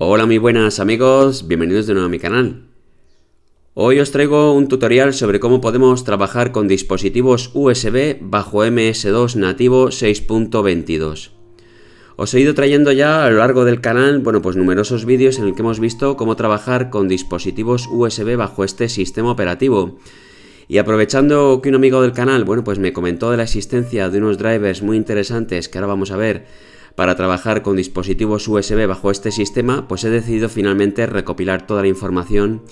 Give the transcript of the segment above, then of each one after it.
Hola muy buenas amigos, bienvenidos de nuevo a mi canal. Hoy os traigo un tutorial sobre cómo podemos trabajar con dispositivos USB bajo MS2 nativo 6.22. Os he ido trayendo ya a lo largo del canal, pues numerosos vídeos en el que hemos visto cómo trabajar con dispositivos USB bajo este sistema operativo. Y aprovechando que un amigo del canal, pues me comentó de la existencia de unos drivers muy interesantes que ahora vamos a ver para trabajar con dispositivos USB bajo este sistema, pues he decidido finalmente recopilar toda la información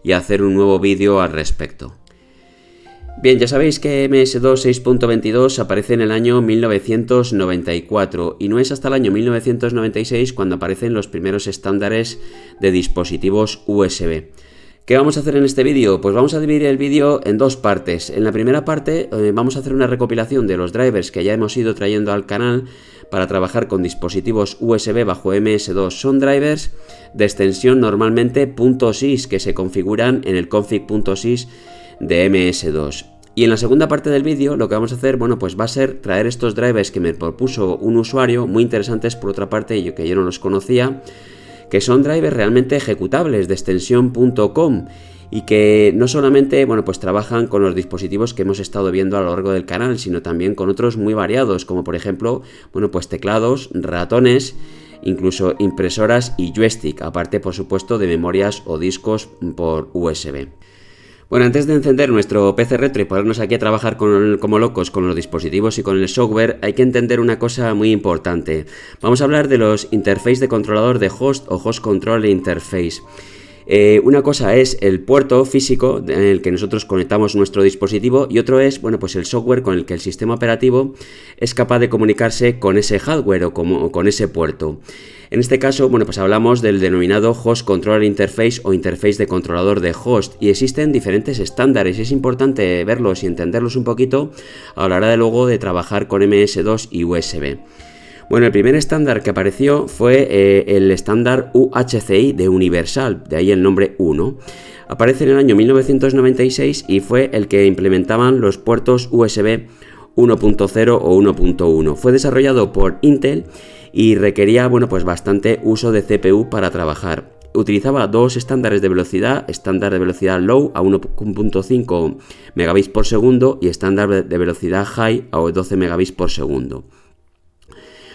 y hacer un nuevo vídeo al respecto. Bien, ya sabéis que MS2 6.22 aparece en el año 1994 y no es hasta el año 1996 cuando aparecen los primeros estándares de dispositivos USB. ¿Qué vamos a hacer en este vídeo? Pues vamos a dividir el vídeo en dos partes. En la primera parte vamos a hacer una recopilación de los drivers que ya hemos ido trayendo al canal para trabajar con dispositivos USB bajo MS2. Son drivers de extensión normalmente .sys que se configuran en el config.sys de MS2. Y en la segunda parte del vídeo lo que vamos a hacer, pues va a ser traer estos drivers que me propuso un usuario, muy interesantes por otra parte, que yo no los conocía, que son drivers realmente ejecutables de extensión.com y que no solamente pues trabajan con los dispositivos que hemos estado viendo a lo largo del canal, sino también con otros muy variados, como por ejemplo pues teclados, ratones, incluso impresoras y joystick, aparte por supuesto de memorias o discos por USB. Bueno, antes de encender nuestro PC retro y ponernos aquí a trabajar como locos con los dispositivos y con el software, hay que entender una cosa muy importante. Vamos a hablar de los interfaces de controlador de host o host controller interface. Una cosa es el puerto físico en el que nosotros conectamos nuestro dispositivo y otro es pues el software con el que el sistema operativo es capaz de comunicarse con ese hardware o con ese puerto. En este caso, pues hablamos del denominado Host Controller Interface o interface de controlador de host y existen diferentes estándares y es importante verlos y entenderlos un poquito a la hora de luego de trabajar con MS2 y USB. Bueno, el primer estándar que apareció fue el estándar UHCI de Universal, de ahí el nombre 1. Aparece en el año 1996 y fue el que implementaban los puertos USB 1.0 o 1.1. Fue desarrollado por Intel y requería bastante uso de CPU para trabajar. Utilizaba dos estándares de velocidad, estándar de velocidad low a 1.5 megabits por segundo y estándar de velocidad high a 12 megabits por segundo.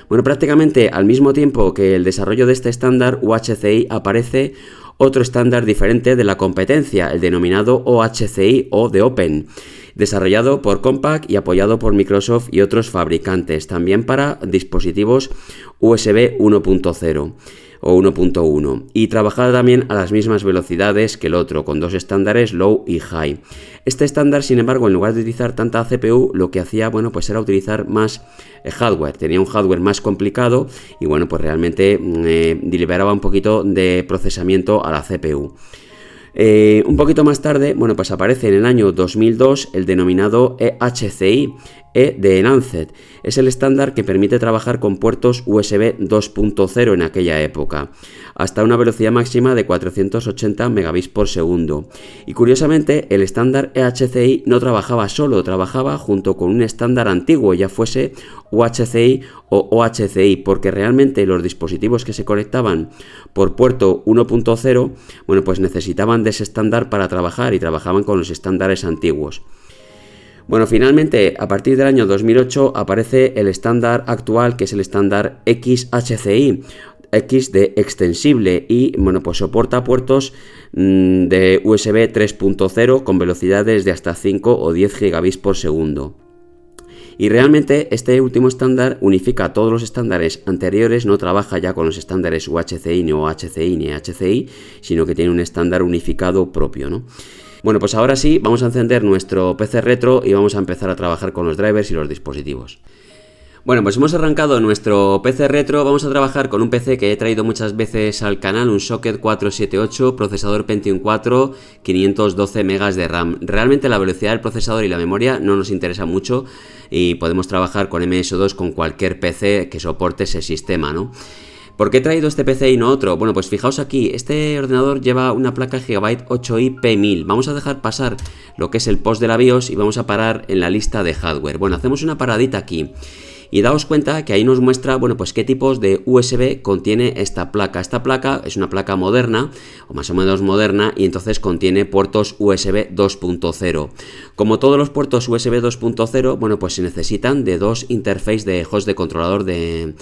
Prácticamente al mismo tiempo que el desarrollo de este estándar UHCI aparece otro estándar diferente de la competencia, el denominado OHCI o de Open, desarrollado por Compaq y apoyado por Microsoft y otros fabricantes, también para dispositivos USB 1.0 o 1.1 y trabajaba también a las mismas velocidades que el otro, con dos estándares low y high. Este estándar, sin embargo, en lugar de utilizar tanta CPU, lo que hacía era utilizar más hardware, tenía un hardware más complicado y realmente liberaba un poquito de procesamiento a la CPU. Un poquito más tarde, aparece en el año 2002 el denominado EHCI, de Enhanced. Es el estándar que permite trabajar con puertos USB 2.0 en aquella época, hasta una velocidad máxima de 480 megabits por segundo. Y curiosamente, el estándar EHCI no trabajaba solo, trabajaba junto con un estándar antiguo, ya fuese UHCI o OHCI, porque realmente los dispositivos que se conectaban por puerto 1.0, pues necesitaban de ese estándar para trabajar y trabajaban con los estándares antiguos. Finalmente, a partir del año 2008 aparece el estándar actual, que es el estándar XHCI, X de extensible, y soporta puertos de USB 3.0 con velocidades de hasta 5 o 10 gigabits por segundo. Y realmente este último estándar unifica todos los estándares anteriores, no trabaja ya con los estándares UHCI, ni OHCI, ni HCI, sino que tiene un estándar unificado propio, ¿no? Pues ahora sí, vamos a encender nuestro PC retro y vamos a empezar a trabajar con los drivers y los dispositivos. Pues hemos arrancado nuestro PC retro, vamos a trabajar con un PC que he traído muchas veces al canal, un Socket 478, procesador Pentium 4, 512 MB de RAM. Realmente la velocidad del procesador y la memoria no nos interesa mucho y podemos trabajar con MS2 con cualquier PC que soporte ese sistema, ¿no? ¿Por qué he traído este PC y no otro? Pues fijaos aquí, este ordenador lleva una placa Gigabyte 8i P1000. Vamos a dejar pasar lo que es el post de la BIOS y vamos a parar en la lista de hardware. Hacemos una paradita aquí. y daos cuenta que ahí nos muestra, bueno, pues qué tipos de USB contiene esta placa. Esta placa es una placa moderna, o más o menos moderna, y entonces contiene puertos USB 2.0. Como todos los puertos USB 2.0, bueno, pues se necesitan de dos interfaces de host de controlador de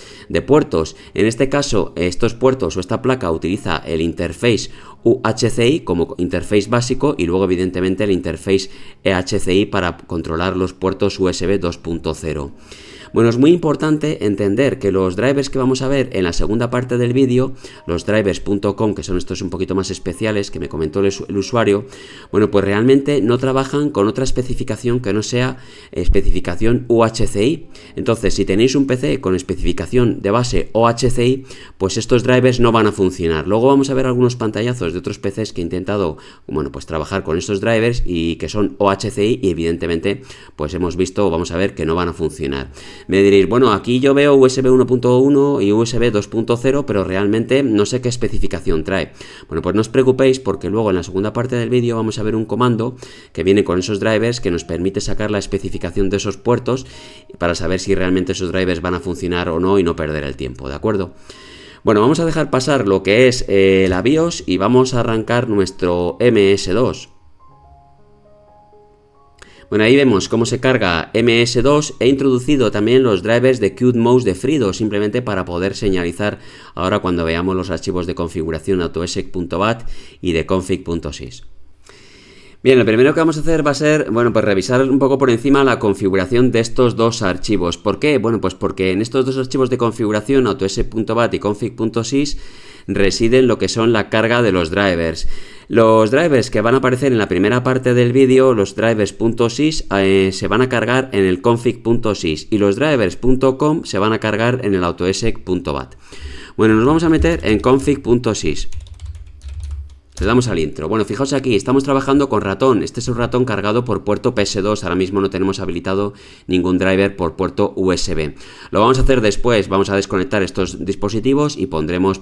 puertos. En este caso, estos puertos o esta placa utiliza el interface UHCI como interface básico y luego evidentemente el interface EHCI para controlar los puertos USB 2.0. Bueno, es muy importante entender que los drivers que vamos a ver en la segunda parte del vídeo, los drivers.com, que son estos un poquito más especiales que me comentó el usuario, bueno, pues realmente no trabajan con otra especificación que no sea especificación UHCI. Entonces, si tenéis un PC con especificación de base UHCI, pues estos drivers no van a funcionar. Luego vamos a ver algunos pantallazos de otros PCs que he intentado, bueno, pues trabajar con estos drivers y que son UHCI y evidentemente, pues hemos visto, vamos a ver que no van a funcionar. Me diréis, bueno, aquí yo veo USB 1.1 y USB 2.0, pero realmente no sé qué especificación trae. Bueno, pues no os preocupéis porque luego en la segunda parte del vídeo vamos a ver un comando que viene con esos drivers que nos permite sacar la especificación de esos puertos para saber si realmente esos drivers van a funcionar o no y no perder el tiempo, ¿de acuerdo? Bueno, vamos a dejar pasar lo que es la BIOS y vamos a arrancar nuestro MS2. Bueno, ahí vemos cómo se carga MS2. He introducido también los drivers de QtMouse de Frido, simplemente para poder señalizar ahora cuando veamos los archivos de configuración autoexec.bat y de config.sys. Bien, lo primero que vamos a hacer va a ser, bueno, pues revisar un poco por encima la configuración de estos dos archivos. ¿Por qué? Bueno, pues porque en estos dos archivos de configuración, autoexec.bat y config.sys, residen lo que son la carga de los drivers. Los drivers que van a aparecer en la primera parte del vídeo, los drivers.sys, se van a cargar en el config.sys y los drivers.com se van a cargar en el autoexec.bat. Bueno, nos vamos a meter en config.sys. Le damos al intro. Bueno, fijaos aquí, estamos trabajando con ratón. Este es un ratón cargado por puerto PS2. Ahora mismo no tenemos habilitado ningún driver por puerto USB. Lo vamos a hacer después. Vamos a desconectar estos dispositivos y pondremos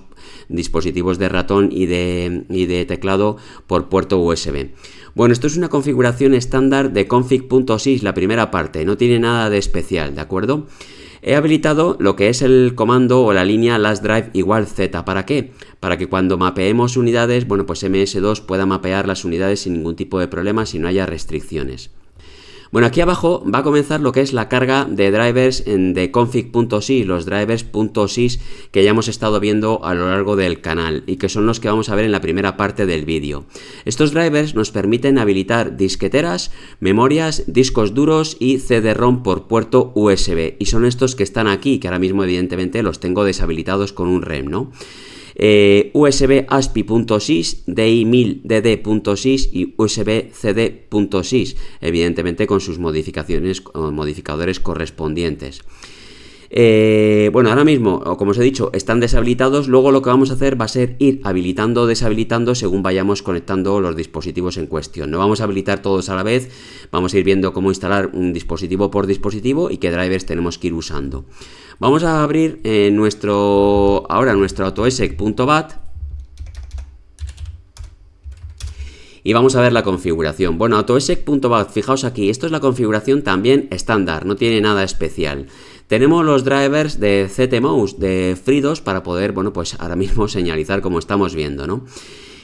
dispositivos de ratón y de teclado por puerto USB. Bueno, esto es una configuración estándar de config.sys, la primera parte. No tiene nada de especial, ¿de acuerdo? He habilitado lo que es el comando o la línea last drive igual Z. ¿Para qué? Para que cuando mapeemos unidades, bueno, pues MS2 pueda mapear las unidades sin ningún tipo de problema, si no haya restricciones. Bueno, aquí abajo va a comenzar lo que es la carga de drivers de config.sys, los drivers.sys que ya hemos estado viendo a lo largo del canal y que son los que vamos a ver en la primera parte del vídeo. Estos drivers nos permiten habilitar disqueteras, memorias, discos duros y CD-ROM por puerto USB y son estos que están aquí, que ahora mismo evidentemente los tengo deshabilitados con un REM, ¿no? USB ASPI.sys, DI1000DD.sys y USB CD.sys, evidentemente con sus modificaciones o modificadores correspondientes. Bueno, ahora mismo, como os he dicho, están deshabilitados. Luego lo que vamos a hacer va a ser ir habilitando o deshabilitando según vayamos conectando los dispositivos en cuestión. No vamos a habilitar todos a la vez, vamos a ir viendo cómo instalar un dispositivo por dispositivo y qué drivers tenemos que ir usando. Vamos a abrir nuestro autoexec.bat y vamos a ver la configuración. Bueno, autoexec.bat, fijaos aquí, esto es la configuración también estándar, no tiene nada especial. Tenemos los drivers de ZMouse, de FreeDOS, para poder, bueno, pues ahora mismo señalizar como estamos viendo, ¿no?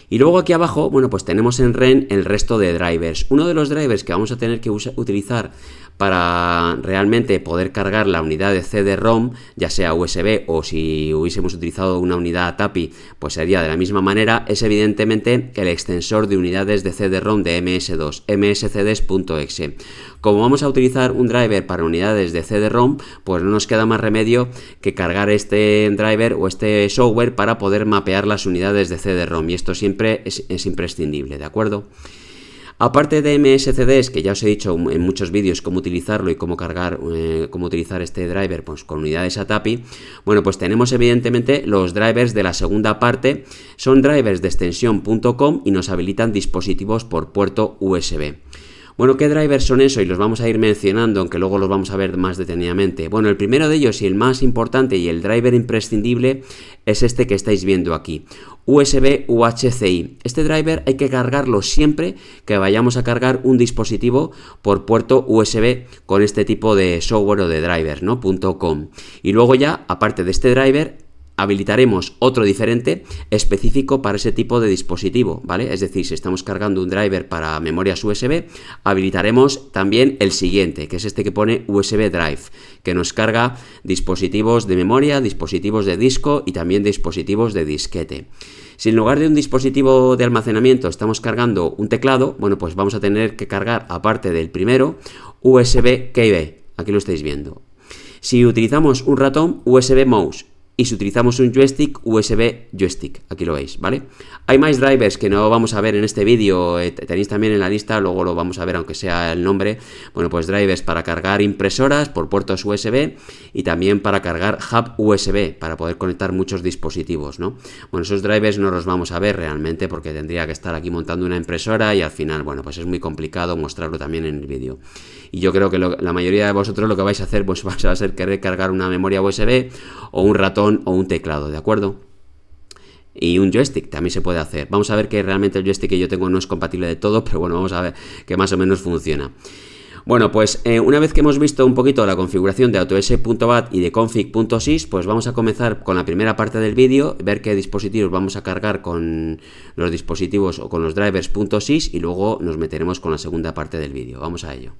Y luego aquí abajo, bueno, pues tenemos en REN el resto de drivers. Uno de los drivers que vamos a tener que utilizar para realmente poder cargar la unidad de CD-ROM, ya sea USB o si hubiésemos utilizado una unidad TAPI, pues sería de la misma manera, es evidentemente el extensor de unidades de CD-ROM de MS2, mscds.exe. Como vamos a utilizar un driver para unidades de CD-ROM, pues no nos queda más remedio que cargar este driver o este software para poder mapear las unidades de CD-ROM y esto siempre es imprescindible, ¿de acuerdo? Aparte de MSCDs, que ya os he dicho en muchos vídeos cómo utilizarlo y cómo cargar, cómo utilizar este driver pues, con unidades ATAPI, bueno, pues tenemos evidentemente los drivers de la segunda parte, son drivers de extensión.com y nos habilitan dispositivos por puerto USB. Bueno, ¿qué drivers son eso? Y los vamos a ir mencionando, aunque luego los vamos a ver más detenidamente. Bueno, el primero de ellos y el más importante y el driver imprescindible es este que estáis viendo aquí, USB UHCI. Este driver hay que cargarlo siempre que vayamos a cargar un dispositivo por puerto USB con este tipo de software o de drivers, ¿no? .com. Y luego ya, aparte de este driver, habilitaremos otro diferente específico para ese tipo de dispositivo, ¿vale? Es decir, si estamos cargando un driver para memorias USB, habilitaremos también el siguiente, que es este que pone USB Drive, que nos carga dispositivos de memoria, dispositivos de disco y también dispositivos de disquete. Si en lugar de un dispositivo de almacenamiento estamos cargando un teclado, bueno, pues vamos a tener que cargar, aparte del primero, USB Keyboard, aquí lo estáis viendo. Si utilizamos un ratón, USB Mouse. Y si utilizamos un joystick, USB joystick, aquí lo veis, ¿vale? Hay más drivers que no vamos a ver en este vídeo, tenéis también en la lista, luego lo vamos a ver aunque sea el nombre. Bueno, pues drivers para cargar impresoras por puertos USB y también para cargar hub USB, para poder conectar muchos dispositivos, ¿no? Bueno, esos drivers no los vamos a ver realmente porque tendría que estar aquí montando una impresora y al final, bueno, pues es muy complicado mostrarlo también en el vídeo. Y yo creo que la mayoría de vosotros lo que vais a hacer pues va a ser querer cargar una memoria USB o un ratón o un teclado, ¿de acuerdo? Y un joystick también se puede hacer. Vamos a ver que realmente el joystick que yo tengo no es compatible de todo, pero bueno, vamos a ver que más o menos funciona. Bueno, pues una vez que hemos visto un poquito la configuración de autos.bat y de config.sys, pues vamos a comenzar con la primera parte del vídeo, ver qué dispositivos vamos a cargar con los dispositivos o con los drivers.sys y luego nos meteremos con la segunda parte del vídeo. Vamos a ello.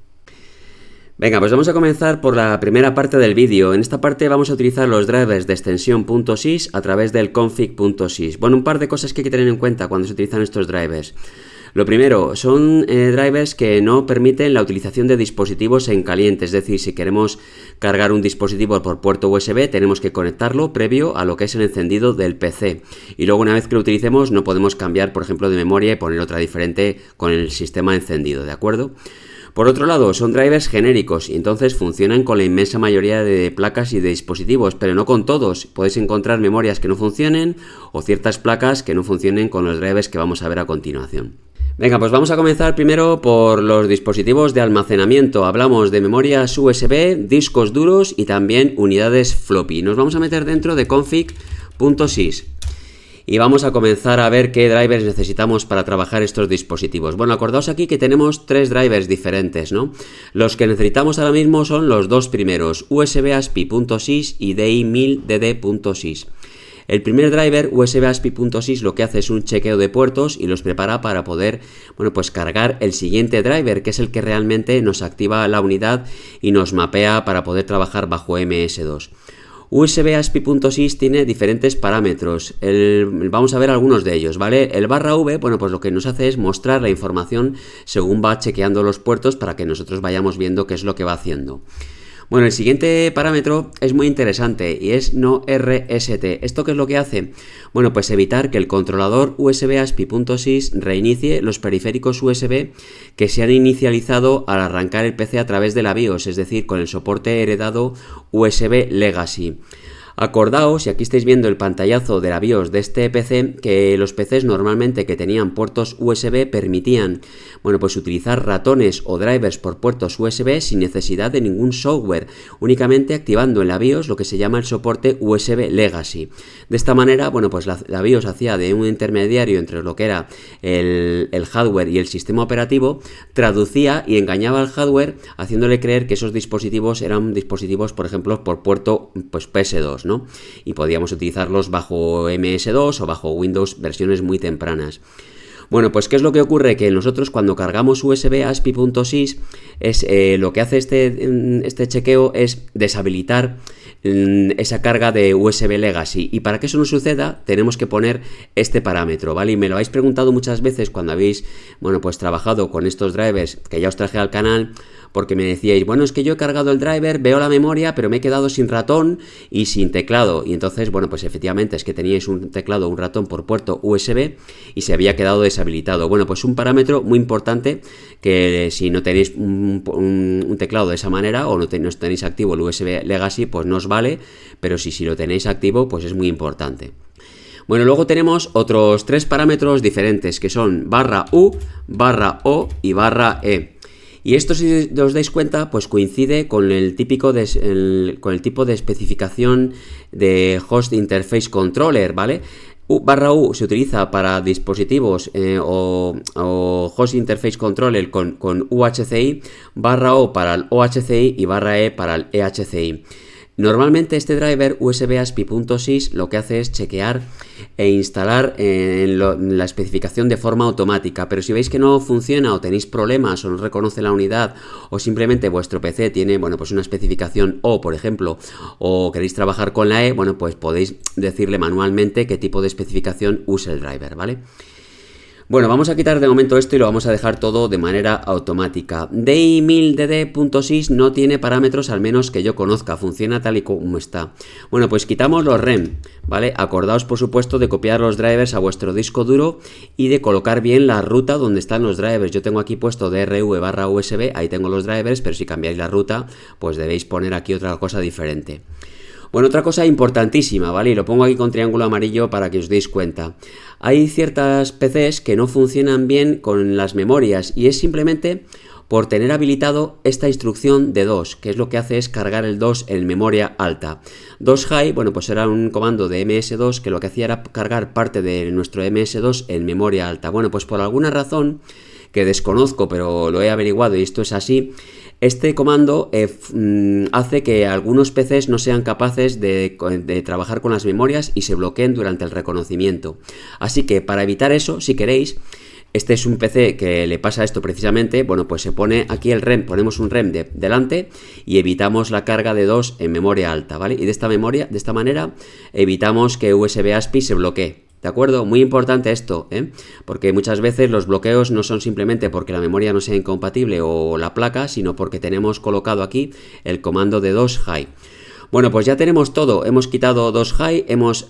Venga, pues vamos a comenzar por la primera parte del vídeo. En esta parte vamos a utilizar los drivers de extensión .sys a través del config.sys. Bueno, un par de cosas que hay que tener en cuenta cuando se utilizan estos drivers. Lo primero, son drivers que no permiten la utilización de dispositivos en caliente, es decir, si queremos cargar un dispositivo por puerto USB, tenemos que conectarlo previo a lo que es el encendido del PC. Y luego una vez que lo utilicemos no podemos cambiar, por ejemplo, de memoria y poner otra diferente con el sistema encendido, ¿de acuerdo? Por otro lado, son drivers genéricos y entonces funcionan con la inmensa mayoría de placas y de dispositivos, pero no con todos. Podéis encontrar memorias que no funcionen o ciertas placas que no funcionen con los drivers que vamos a ver a continuación. Venga, pues vamos a comenzar primero por los dispositivos de almacenamiento. Hablamos de memorias USB, discos duros y también unidades floppy. Nos vamos a meter dentro de config.sys. Y vamos a comenzar a ver qué drivers necesitamos para trabajar estos dispositivos. Bueno, acordaos aquí que tenemos tres drivers diferentes, ¿no? Los que necesitamos ahora mismo son los dos primeros, USB-ASPI.sys y DI1000DD.sys. El primer driver, USB-ASPI.sys, lo que hace es un chequeo de puertos y los prepara para poder, bueno, pues cargar el siguiente driver, que es el que realmente nos activa la unidad y nos mapea para poder trabajar bajo MS2. USB-ASPI.sys tiene diferentes parámetros, vamos a ver algunos de ellos, ¿vale? El /v, bueno, pues lo que nos hace es mostrar la información según va chequeando los puertos para que nosotros vayamos viendo qué es lo que va haciendo. Bueno, el siguiente parámetro es muy interesante y es no RST. ¿Esto qué es lo que hace? Bueno, pues evitar que el controlador USB-ASPI.sys reinicie los periféricos USB que se han inicializado al arrancar el PC a través de la BIOS, es decir, con el soporte heredado USB Legacy. Acordaos, y aquí estáis viendo el pantallazo de la BIOS de este PC, que los PCs normalmente que tenían puertos USB permitían, bueno, pues utilizar ratones o drivers por puertos USB sin necesidad de ningún software, únicamente activando en la BIOS lo que se llama el soporte USB Legacy. De esta manera, bueno, pues la BIOS hacía de un intermediario entre lo que era el hardware y el sistema operativo, traducía y engañaba al hardware haciéndole creer que esos dispositivos eran dispositivos, por ejemplo, por puerto pues PS2, ¿no? Y podíamos utilizarlos bajo MS2 o bajo Windows versiones muy tempranas. Bueno, pues ¿qué es lo que ocurre? Que nosotros cuando cargamos USB-ASPI.sys lo que hace este chequeo es deshabilitar esa carga de USB Legacy, y para que eso no suceda tenemos que poner este parámetro, ¿vale? Y me lo habéis preguntado muchas veces cuando habéis, bueno, pues trabajado con estos drivers que ya os traje al canal, porque me decíais, bueno, es que yo he cargado el driver, veo la memoria, pero me he quedado sin ratón y sin teclado. Y entonces, bueno, pues efectivamente es que teníais un teclado o un ratón por puerto USB y se había quedado deshabilitado. Bueno, pues un parámetro muy importante que si no tenéis un teclado de esa manera o no tenéis activo el USB Legacy, pues no os vale, pero si lo tenéis activo, pues es muy importante. Bueno, luego tenemos otros tres parámetros diferentes que son /U, /O y /E. Y esto, si os dais cuenta, pues coincide con el típico con el tipo de especificación de Host Interface Controller, ¿vale? U se utiliza para dispositivos o Host Interface Controller con UHCI, /O para el OHCI y /E para el EHCI. Normalmente este driver USB ASPI.sys lo que hace es chequear e instalar la especificación de forma automática, pero si veis que no funciona o tenéis problemas o no reconoce la unidad o simplemente vuestro PC tiene, bueno, pues una especificación O, por ejemplo, o queréis trabajar con la E, bueno, pues podéis decirle manualmente qué tipo de especificación usa el driver, ¿vale? Bueno, vamos a quitar de momento esto y lo vamos a dejar todo de manera automática. DI1000DD.sys no tiene parámetros, al menos que yo conozca, funciona tal y como está. Bueno, pues quitamos los REM, ¿vale? Acordaos, por supuesto, de copiar los drivers a vuestro disco duro y de colocar bien la ruta donde están los drivers. Yo tengo aquí puesto DRV/USB, ahí tengo los drivers, pero si cambiáis la ruta, pues debéis poner aquí otra cosa diferente. Bueno, otra cosa importantísima, ¿vale? Y lo pongo aquí con triángulo amarillo para que os deis cuenta. Hay ciertas PCs que no funcionan bien con las memorias y es simplemente por tener habilitado esta instrucción de DOS, que es lo que hace es cargar el DOS en memoria alta. DOS High, bueno, pues era un comando de MS2 que lo que hacía era cargar parte de nuestro MS2 en memoria alta. Bueno, pues por alguna razón que desconozco, pero lo he averiguado y esto es así, este comando hace que algunos PCs no sean capaces de trabajar con las memorias y se bloqueen durante el reconocimiento. Así que para evitar eso, si queréis, este es un PC que le pasa esto precisamente, bueno, pues se pone aquí el REM, ponemos un REM delante y evitamos la carga de DOS en memoria alta, ¿vale? Y de esta manera evitamos que USB ASPI se bloquee. ¿De acuerdo? Muy importante esto, porque muchas veces los bloqueos no son simplemente porque la memoria no sea incompatible o la placa, sino porque tenemos colocado aquí el comando de DOS High. Bueno, pues ya tenemos todo, hemos quitado DOS High, hemos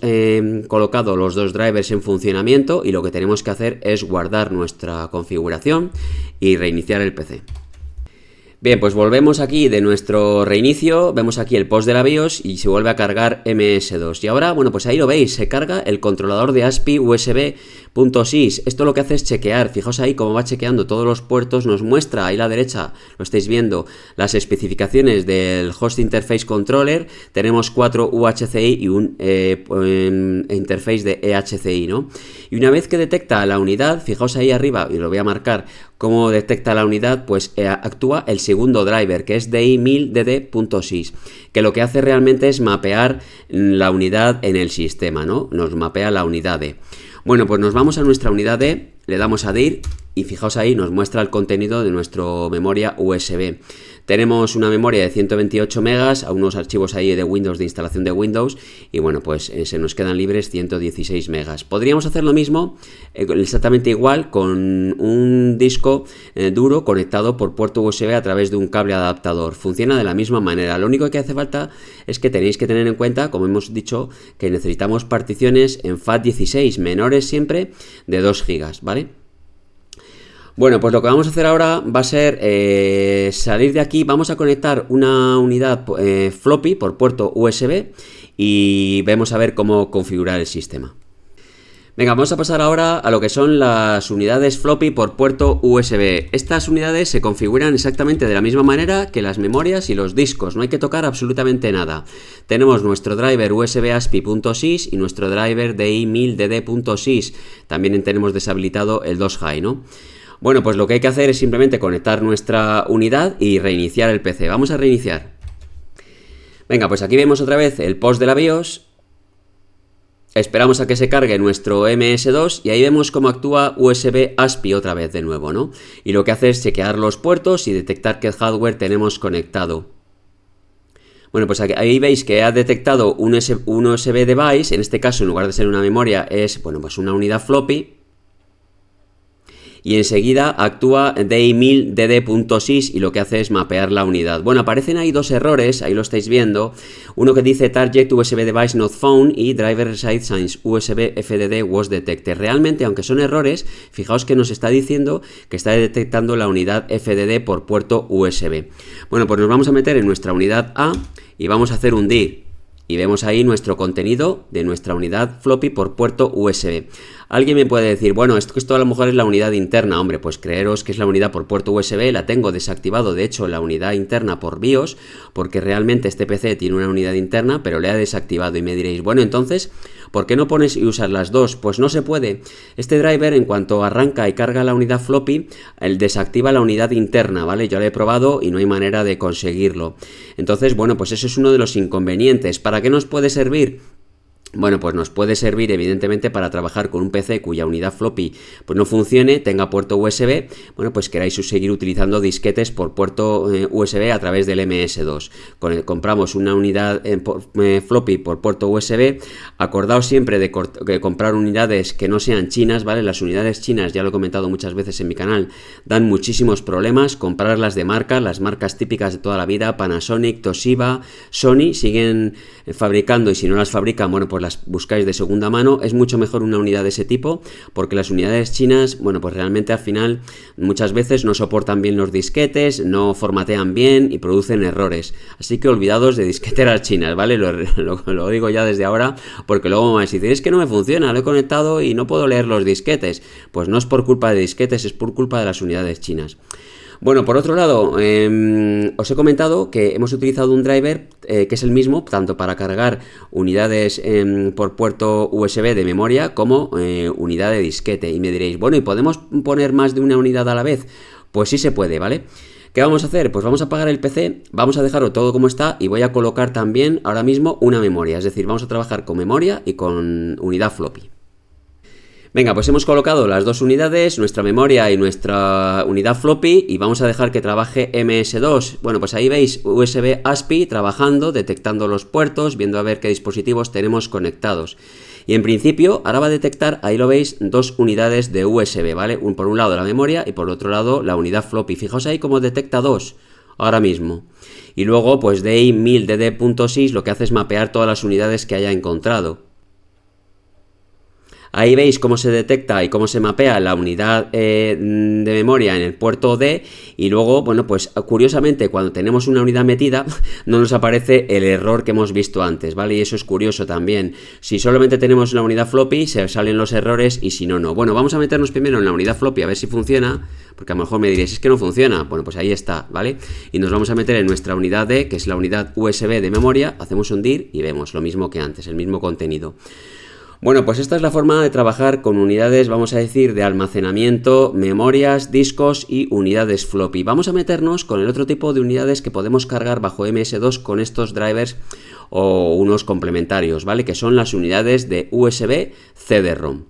colocado los dos drivers en funcionamiento y lo que tenemos que hacer es guardar nuestra configuración y reiniciar el PC. Bien, pues volvemos aquí de nuestro reinicio, vemos aquí el post de la BIOS y se vuelve a cargar MS2. Y ahora, bueno, pues ahí lo veis, se carga el controlador de ASPI USB.sys. Esto lo que hace es chequear, fijaos ahí cómo va chequeando todos los puertos, nos muestra ahí a la derecha, lo estáis viendo, las especificaciones del Host Interface Controller. Tenemos 4 UHCI y un interface de EHCI, ¿no? Y una vez que detecta la unidad, fijaos ahí arriba, y lo voy a marcar, cómo detecta la unidad, pues actúa el segundo driver, que es DI1000DD.sys, que lo que hace realmente es mapear la unidad en el sistema, ¿no? Nos mapea la unidad D. Bueno, pues nos vamos a nuestra unidad D, le damos a DIR y fijaos ahí, nos muestra el contenido de nuestra memoria USB. Tenemos una memoria de 128 megas, a unos archivos ahí de Windows, de instalación de Windows, y bueno, pues se nos quedan libres 116 megas. Podríamos hacer lo mismo, exactamente igual, con un disco duro conectado por puerto USB a través de un cable adaptador. Funciona de la misma manera. Lo único que hace falta es que tenéis que tener en cuenta, como hemos dicho, que necesitamos particiones en FAT16, menores siempre de 2 GB, ¿vale? Bueno, pues lo que vamos a hacer ahora va a ser salir de aquí, vamos a conectar una unidad floppy por puerto USB y vamos a ver cómo configurar el sistema. Venga, vamos a pasar ahora a lo que son las unidades floppy por puerto USB. Estas unidades se configuran exactamente de la misma manera que las memorias y los discos, no hay que tocar absolutamente nada. Tenemos nuestro driver USB ASPI.sys y nuestro driver DI1000DD.sys. También tenemos deshabilitado el DOS High, ¿no? Bueno, pues lo que hay que hacer es simplemente conectar nuestra unidad y reiniciar el PC. Vamos a reiniciar. Venga, pues aquí vemos otra vez el post de la BIOS. Esperamos a que se cargue nuestro MS2 y ahí vemos cómo actúa USB ASPI otra vez de nuevo, ¿no? Y lo que hace es chequear los puertos y detectar qué hardware tenemos conectado. Bueno, pues ahí veis que ha detectado un USB device, en este caso en lugar de ser una memoria es, bueno, pues una unidad floppy. Y enseguida actúa DI1000DD.sys y lo que hace es mapear la unidad. Bueno, aparecen ahí dos errores, ahí lo estáis viendo. Uno que dice Target USB Device Not Found y Driver Side Signs USB FDD Was Detected. Realmente, aunque son errores, fijaos que nos está diciendo que está detectando la unidad FDD por puerto USB. Bueno, pues nos vamos a meter en nuestra unidad A y vamos a hacer un DIR. Y vemos ahí nuestro contenido de nuestra unidad floppy por puerto USB. Alguien me puede decir, bueno, esto a lo mejor es la unidad interna. Hombre, pues creeros que es la unidad por puerto USB, la tengo desactivado, de hecho, la unidad interna por BIOS, porque realmente este PC tiene una unidad interna, pero le ha desactivado. Y me diréis, bueno, entonces, ¿por qué no pones y usas las dos? Pues no se puede. Este driver, en cuanto arranca y carga la unidad floppy, él desactiva la unidad interna, ¿vale? Yo lo he probado y no hay manera de conseguirlo. Entonces, bueno, pues eso es uno de los inconvenientes. ¿Para qué nos puede servir? Bueno, pues nos puede servir evidentemente para trabajar con un PC cuya unidad floppy pues no funcione, tenga puerto USB, bueno, pues queráis seguir utilizando disquetes por puerto USB a través del MS2. Compramos una unidad floppy por puerto USB, acordaos siempre de comprar unidades que no sean chinas, ¿vale? Las unidades chinas, ya lo he comentado muchas veces en mi canal, dan muchísimos problemas, comprarlas de marca, las marcas típicas de toda la vida, Panasonic, Toshiba, Sony, siguen fabricando y si no las fabrican, bueno, pues las buscáis de segunda mano. Es mucho mejor una unidad de ese tipo porque las unidades chinas, bueno, pues realmente al final muchas veces no soportan bien los disquetes, no formatean bien y producen errores. Así que olvidados de disqueteras chinas, ¿vale? Lo digo ya desde ahora porque luego me vais a decir, es que no me funciona, lo he conectado y no puedo leer los disquetes. Pues no es por culpa de disquetes, es por culpa de las unidades chinas. Bueno, por otro lado, os he comentado que hemos utilizado un driver que es el mismo, tanto para cargar unidades por puerto USB de memoria como unidad de disquete. Y me diréis, bueno, ¿y podemos poner más de una unidad a la vez? Pues sí se puede, ¿vale? ¿Qué vamos a hacer? Pues vamos a apagar el PC, vamos a dejarlo todo como está y voy a colocar también ahora mismo una memoria. Es decir, vamos a trabajar con memoria y con unidad floppy. Venga, pues hemos colocado las dos unidades, nuestra memoria y nuestra unidad floppy y vamos a dejar que trabaje MS2. Bueno, pues ahí veis USB ASPI trabajando, detectando los puertos, viendo a ver qué dispositivos tenemos conectados. Y en principio ahora va a detectar, ahí lo veis, dos unidades de USB, ¿vale? Por un lado la memoria y por otro lado la unidad floppy. Fijaos ahí cómo detecta dos ahora mismo. Y luego pues DI 1000DD.6 lo que hace es mapear todas las unidades que haya encontrado. Ahí veis cómo se detecta y cómo se mapea la unidad de memoria en el puerto D y luego, bueno, pues curiosamente cuando tenemos una unidad metida no nos aparece el error que hemos visto antes, ¿vale? Y eso es curioso también. Si solamente tenemos la unidad floppy se salen los errores y si no, no. Bueno, vamos a meternos primero en la unidad floppy a ver si funciona, porque a lo mejor me diréis, es que no funciona. Bueno, pues ahí está, ¿vale? Y nos vamos a meter en nuestra unidad D, que es la unidad USB de memoria, hacemos un dir y vemos lo mismo que antes, el mismo contenido. Bueno, pues esta es la forma de trabajar con unidades, vamos a decir, de almacenamiento, memorias, discos y unidades floppy. Vamos a meternos con el otro tipo de unidades que podemos cargar bajo MS2 con estos drivers o unos complementarios, ¿vale? Que son las unidades de USB CD-ROM.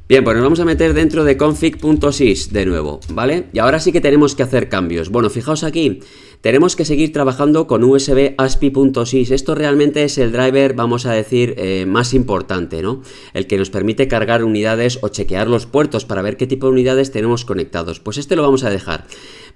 Bien, pues nos vamos a meter dentro de config.sys de nuevo, ¿vale? Y ahora sí que tenemos que hacer cambios. Bueno, fijaos aquí, tenemos que seguir trabajando con USB ASPI.sys. Esto realmente es el driver, vamos a decir, más importante, ¿no? El que nos permite cargar unidades o chequear los puertos para ver qué tipo de unidades tenemos conectados. Pues este lo vamos a dejar.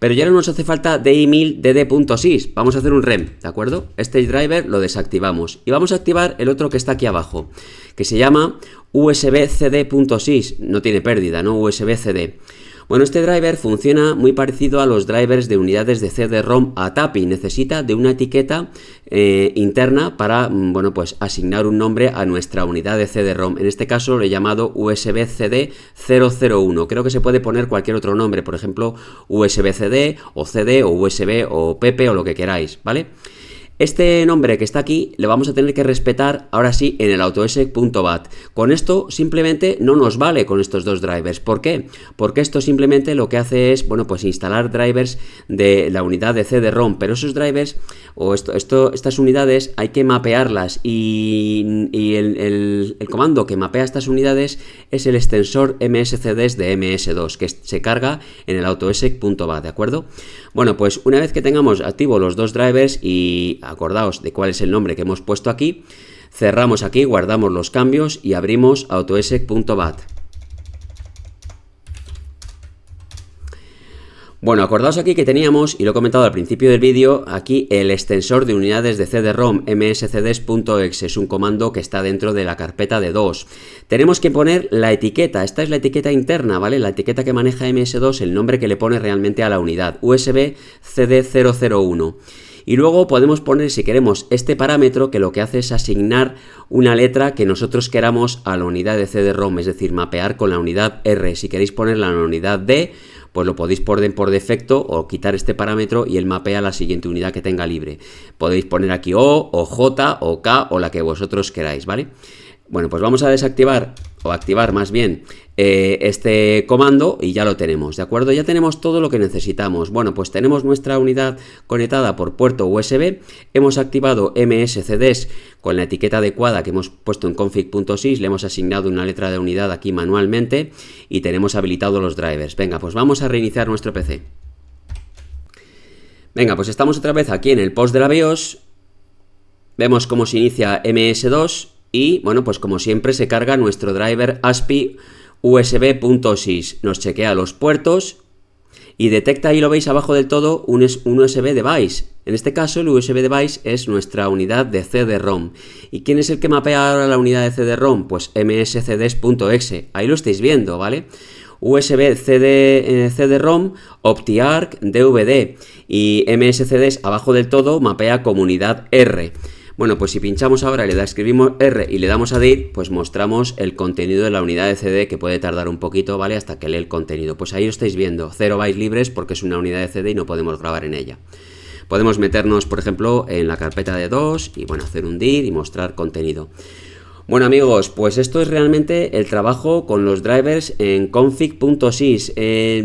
Pero ya no nos hace falta DI1000DD.sys. Vamos a hacer un REM, ¿de acuerdo? Este driver lo desactivamos. Y vamos a activar el otro que está aquí abajo, que se llama USB-CD.sys. No tiene pérdida, ¿no? USB-CD. Bueno, este driver funciona muy parecido a los drivers de unidades de CD-ROM a TAPI. Necesita de una etiqueta interna para, bueno, pues asignar un nombre a nuestra unidad de CD-ROM. En este caso lo he llamado USB-CD 001. Creo que se puede poner cualquier otro nombre, por ejemplo, USB-CD o CD o USB o PP o lo que queráis, ¿vale? Este nombre que está aquí le vamos a tener que respetar ahora sí en el autosec.bat. Con esto simplemente no nos vale con estos dos drivers. ¿Por qué? Porque esto simplemente lo que hace es, bueno, pues instalar drivers de la unidad de CD-ROM, pero esos drivers o estas unidades hay que mapearlas y el comando que mapea estas unidades es el extensor mscds de MS2 que se carga en el autosec.bat, ¿de acuerdo? Bueno, pues una vez que tengamos activos los dos drivers y acordaos de cuál es el nombre que hemos puesto aquí, cerramos aquí, guardamos los cambios y abrimos autosec.bat. Bueno, acordaos aquí que teníamos, y lo he comentado al principio del vídeo, aquí el extensor de unidades de CD-ROM mscds.exe, es un comando que está dentro de la carpeta de DOS. Tenemos que poner la etiqueta, esta es la etiqueta interna, ¿vale? La etiqueta que maneja MS2, el nombre que le pone realmente a la unidad, USB CD 001. Y luego podemos poner, si queremos, este parámetro que lo que hace es asignar una letra que nosotros queramos a la unidad de CD-ROM, es decir, mapear con la unidad R. Si queréis ponerla en la unidad D, pues lo podéis poner por defecto o quitar este parámetro y él mapea a la siguiente unidad que tenga libre. Podéis poner aquí O, o J, o K, o la que vosotros queráis, ¿vale? Bueno, pues vamos a desactivar, o activar más bien, este comando y ya lo tenemos, ¿de acuerdo? Ya tenemos todo lo que necesitamos. Bueno, pues tenemos nuestra unidad conectada por puerto USB, hemos activado MSCDs con la etiqueta adecuada que hemos puesto en config.sys, le hemos asignado una letra de unidad aquí manualmente y tenemos habilitados los drivers. Venga, pues vamos a reiniciar nuestro PC. Venga, pues estamos otra vez aquí en el post de la BIOS, vemos cómo se inicia MS2 y, bueno, pues como siempre se carga nuestro driver ASPI USB.sys, nos chequea los puertos y detecta, ahí lo veis abajo del todo, un USB device. En este caso el USB device es nuestra unidad de CD-ROM. ¿Y quién es el que mapea ahora la unidad de CD-ROM? Pues mscds.exe, ahí lo estáis viendo, ¿vale? USB CD-ROM, OptiArc, DVD y MSCDs abajo del todo mapea comunidad R. Bueno, pues si pinchamos ahora y le escribimos R y le damos a DIR, pues mostramos el contenido de la unidad de CD, que puede tardar un poquito, ¿vale? Hasta que lee el contenido. Pues ahí lo estáis viendo, 0 bytes libres porque es una unidad de CD y no podemos grabar en ella. Podemos meternos, por ejemplo, en la carpeta de DOS y, bueno, hacer un DIR y mostrar contenido. Bueno, amigos, pues esto es realmente el trabajo con los drivers en config.sys.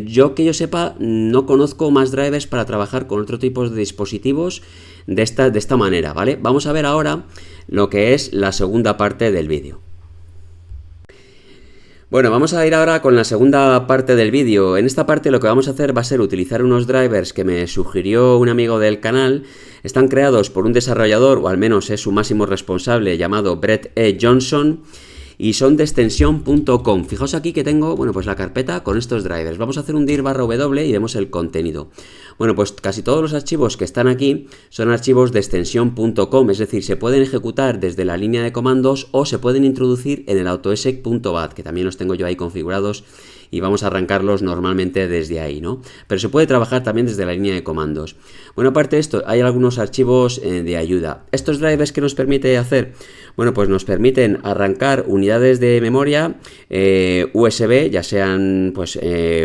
Yo que yo sepa, no conozco más drivers para trabajar con otro tipo de dispositivos de esta manera, ¿vale? Vamos a ver ahora lo que es la segunda parte del vídeo. Bueno, vamos a ir ahora con la segunda parte del vídeo. En esta parte lo que vamos a hacer va a ser utilizar unos drivers que me sugirió un amigo del canal. Están creados por un desarrollador, o al menos es su máximo responsable, llamado Brett E. Johnson, y son de extensión.com. Fijaos aquí que tengo, bueno, pues la carpeta con estos drivers. Vamos a hacer un dir /w y vemos el contenido. Bueno, pues casi todos los archivos que están aquí son archivos de extensión.com, es decir, se pueden ejecutar desde la línea de comandos o se pueden introducir en el autoexec.bat, que también los tengo yo ahí configurados y vamos a arrancarlos normalmente desde ahí, ¿no? Pero se puede trabajar también desde la línea de comandos. Bueno, aparte de esto, hay algunos archivos de ayuda. ¿Estos drivers qué nos permite hacer? Bueno, pues nos permiten arrancar unidades de memoria USB, ya sean pues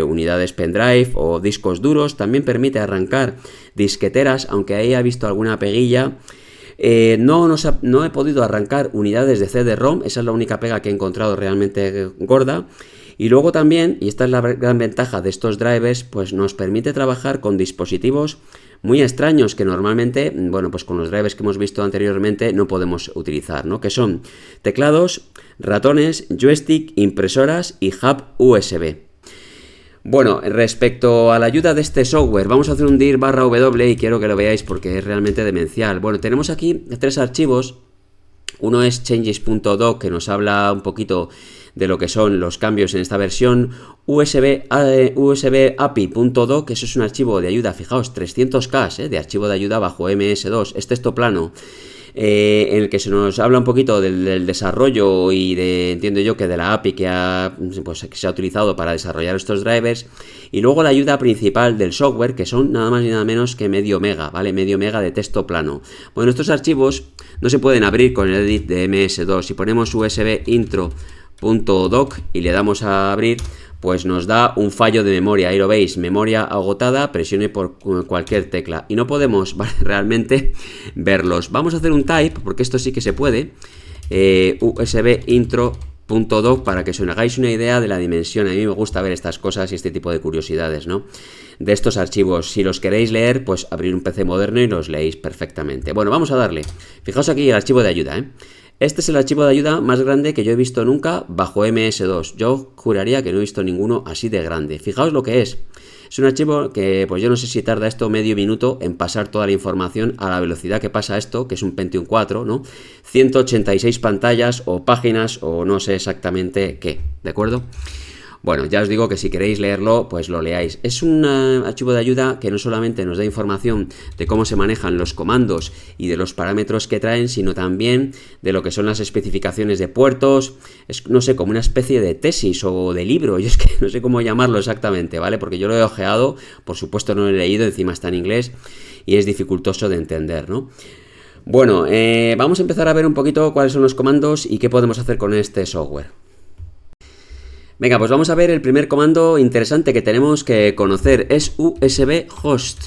unidades pendrive o discos duros. También permite arrancar disqueteras, aunque ahí he visto alguna peguilla. No he podido arrancar unidades de CD-ROM, esa es la única pega que he encontrado realmente gorda. Y luego también, y esta es la gran ventaja de estos drivers, pues nos permite trabajar con dispositivos muy extraños que normalmente, bueno, pues con los drivers que hemos visto anteriormente no podemos utilizar, ¿no? Que son teclados, ratones, joystick, impresoras y hub USB. Bueno, respecto a la ayuda de este software, vamos a hacer un dir /w y quiero que lo veáis porque es realmente demencial. Bueno, tenemos aquí 3 archivos. Uno es changes.doc, que nos habla un poquito de lo que son los cambios en esta versión. USB API.doc, que eso es un archivo de ayuda, fijaos, 300K de archivo de ayuda bajo MS2, es texto plano, en el que se nos habla un poquito del desarrollo y de, entiendo yo, que de la API que se ha utilizado para desarrollar estos drivers. Y luego la ayuda principal del software, que son nada más y nada menos que medio mega, ¿vale? Medio mega de texto plano. Bueno, estos archivos no se pueden abrir con el edit de MS2. Si ponemos USB intro.doc y le damos a abrir, pues nos da un fallo de memoria. Ahí lo veis, memoria agotada, presione por cualquier tecla y no podemos, ¿vale?, realmente verlos. Vamos a hacer un type, porque esto sí que se puede, USB intro.doc, para que os hagáis una idea de la dimensión. A mí me gusta ver estas cosas y este tipo de curiosidades, ¿no?, de estos archivos. Si los queréis leer, pues abrir un PC moderno y los leéis perfectamente. Bueno, vamos a darle. Fijaos aquí el archivo de ayuda, Este es el archivo de ayuda más grande que yo he visto nunca bajo MS2. Yo juraría que no he visto ninguno así de grande. Fijaos lo que es. Es un archivo que, pues yo no sé si tarda esto medio minuto en pasar toda la información a la velocidad que pasa esto, que es un Pentium 4, ¿no? 186 pantallas o páginas o no sé exactamente qué, ¿de acuerdo? Bueno, ya os digo que si queréis leerlo, pues lo leáis. Es un archivo de ayuda que no solamente nos da información de cómo se manejan los comandos y de los parámetros que traen, sino también de lo que son las especificaciones de puertos. Es, no sé, como una especie de tesis o de libro, yo es que no sé cómo llamarlo exactamente, ¿vale? Porque yo lo he ojeado, por supuesto no lo he leído, encima está en inglés y es dificultoso de entender, ¿no? Bueno, vamos a empezar a ver un poquito cuáles son los comandos y qué podemos hacer con este software. Venga, pues vamos a ver el primer comando interesante que tenemos que conocer, es USB host.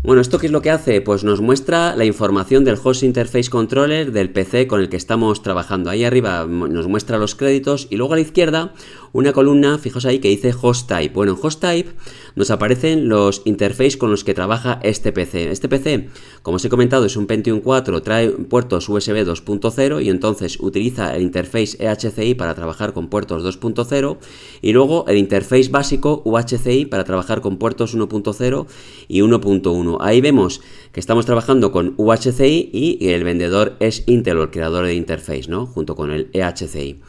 Bueno, ¿esto qué es lo que hace? Pues nos muestra la información del Host Interface Controller del PC con el que estamos trabajando. Ahí arriba nos muestra los créditos y luego a la izquierda una columna, fijaos ahí, que dice Host Type. Bueno, en Host Type nos aparecen los interfaces con los que trabaja este PC. Este PC, como os he comentado, es un Pentium 4, trae puertos USB 2.0 y entonces utiliza el interface EHCI para trabajar con puertos 2.0 y luego el interface básico UHCI para trabajar con puertos 1.0 y 1.1. Ahí vemos que estamos trabajando con UHCI y el vendedor es Intel, el creador de interface, ¿no? Junto con el EHCI.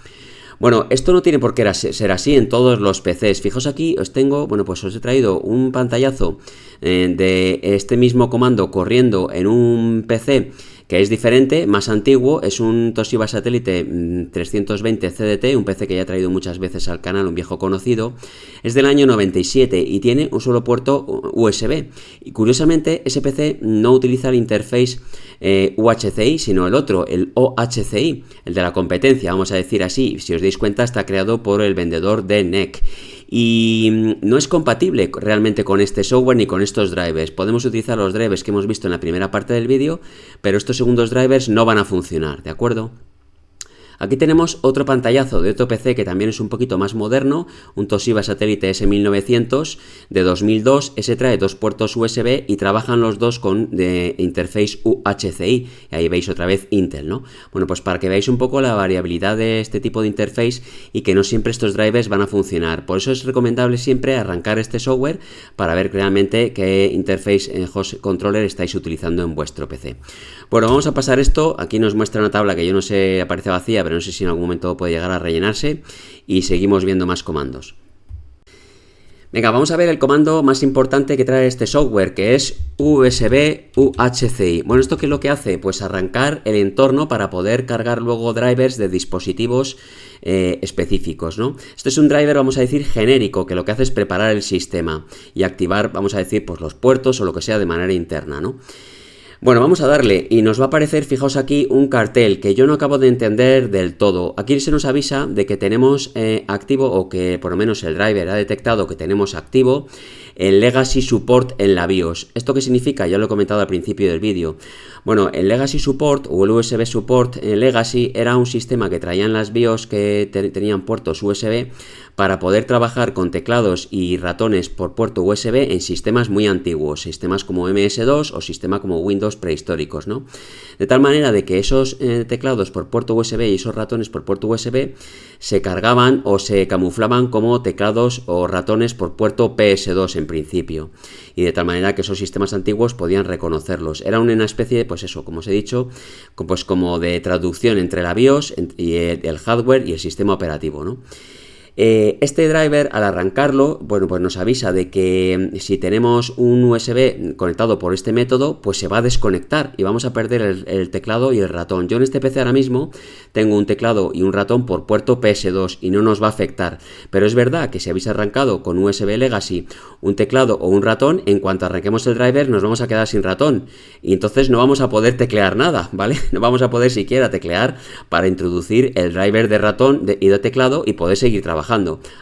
Bueno, esto no tiene por qué ser así en todos los PCs. Fijaos aquí, os he traído un pantallazo de este mismo comando corriendo en un PC que es diferente, más antiguo, es un Toshiba Satellite 320 CDT, un PC que ya he traído muchas veces al canal, un viejo conocido, es del año 97 y tiene un solo puerto USB. Y curiosamente, ese PC no utiliza el interface UHCI, sino el otro, el OHCI, el de la competencia, vamos a decir así. Si os dais cuenta, está creado por el vendedor de NEC. Y no es compatible realmente con este software ni con estos drivers. Podemos utilizar los drivers que hemos visto en la primera parte del vídeo, pero estos segundos drivers no van a funcionar, ¿de acuerdo? Aquí tenemos otro pantallazo de otro PC que también es un poquito más moderno, un Toshiba Satellite S1900 de 2002. Ese trae dos puertos USB y trabajan los dos con de interface UHCI. Y ahí veis otra vez Intel, ¿no? Bueno, pues para que veáis un poco la variabilidad de este tipo de interface y que no siempre estos drivers van a funcionar. Por eso es recomendable siempre arrancar este software para ver realmente qué interface host controller estáis utilizando en vuestro PC. Bueno, vamos a pasar esto. Aquí nos muestra una tabla que yo no sé, aparece vacía, pero no sé si en algún momento puede llegar a rellenarse y seguimos viendo más comandos. Venga, vamos a ver el comando más importante que trae este software, que es USB UHCI. Bueno, ¿esto qué es lo que hace? Pues arrancar el entorno para poder cargar luego drivers de dispositivos específicos, ¿no? Esto es un driver, vamos a decir, genérico, que lo que hace es preparar el sistema y activar, vamos a decir, pues los puertos o lo que sea de manera interna, ¿no? Bueno, vamos a darle y nos va a aparecer, fijaos aquí, un cartel que yo no acabo de entender del todo. Aquí se nos avisa de que tenemos activo, o que por lo menos el driver ha detectado que tenemos activo el Legacy Support en la BIOS. ¿Esto qué significa? Ya lo he comentado al principio del vídeo. Bueno, el Legacy Support o el USB Support en Legacy era un sistema que traían las BIOS que tenían puertos USB para poder trabajar con teclados y ratones por puerto USB en sistemas muy antiguos, sistemas como MS2 o sistemas como Windows prehistóricos, ¿no? De tal manera de que esos teclados por puerto USB y esos ratones por puerto USB se cargaban o se camuflaban como teclados o ratones por puerto PS2 en principio, y de tal manera que esos sistemas antiguos podían reconocerlos. Era una especie de, pues eso, como os he dicho, pues como de traducción entre la BIOS y el hardware y el sistema operativo, ¿no? Este driver, al arrancarlo, bueno, pues nos avisa de que si tenemos un USB conectado por este método, pues se va a desconectar y vamos a perder el teclado y el ratón. Yo en este PC ahora mismo tengo un teclado y un ratón por puerto PS2 y no nos va a afectar, pero es verdad que si habéis arrancado con USB Legacy un teclado o un ratón, en cuanto arranquemos el driver nos vamos a quedar sin ratón y entonces no vamos a poder teclear nada, ¿vale? No vamos a poder siquiera teclear para introducir el driver de ratón y de teclado y poder seguir trabajando.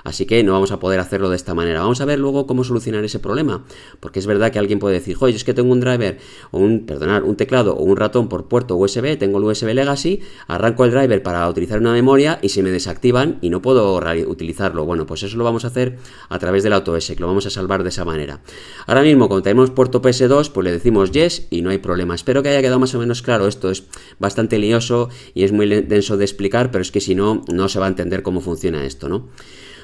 Así que no vamos a poder hacerlo de esta manera. Vamos a ver luego cómo solucionar ese problema, porque es verdad que alguien puede decir, oye, es que tengo un driver o un teclado o un ratón por puerto USB, tengo el USB Legacy, arranco el driver para utilizar una memoria y se me desactivan y no puedo utilizarlo. Bueno, pues eso lo vamos a hacer a través del AutoExec, lo vamos a salvar de esa manera. Ahora mismo, cuando tenemos puerto PS2, pues le decimos yes y no hay problema. Espero que haya quedado más o menos claro. Esto es bastante lioso y es muy denso de explicar, pero es que si no, no se va a entender cómo funciona esto, ¿no?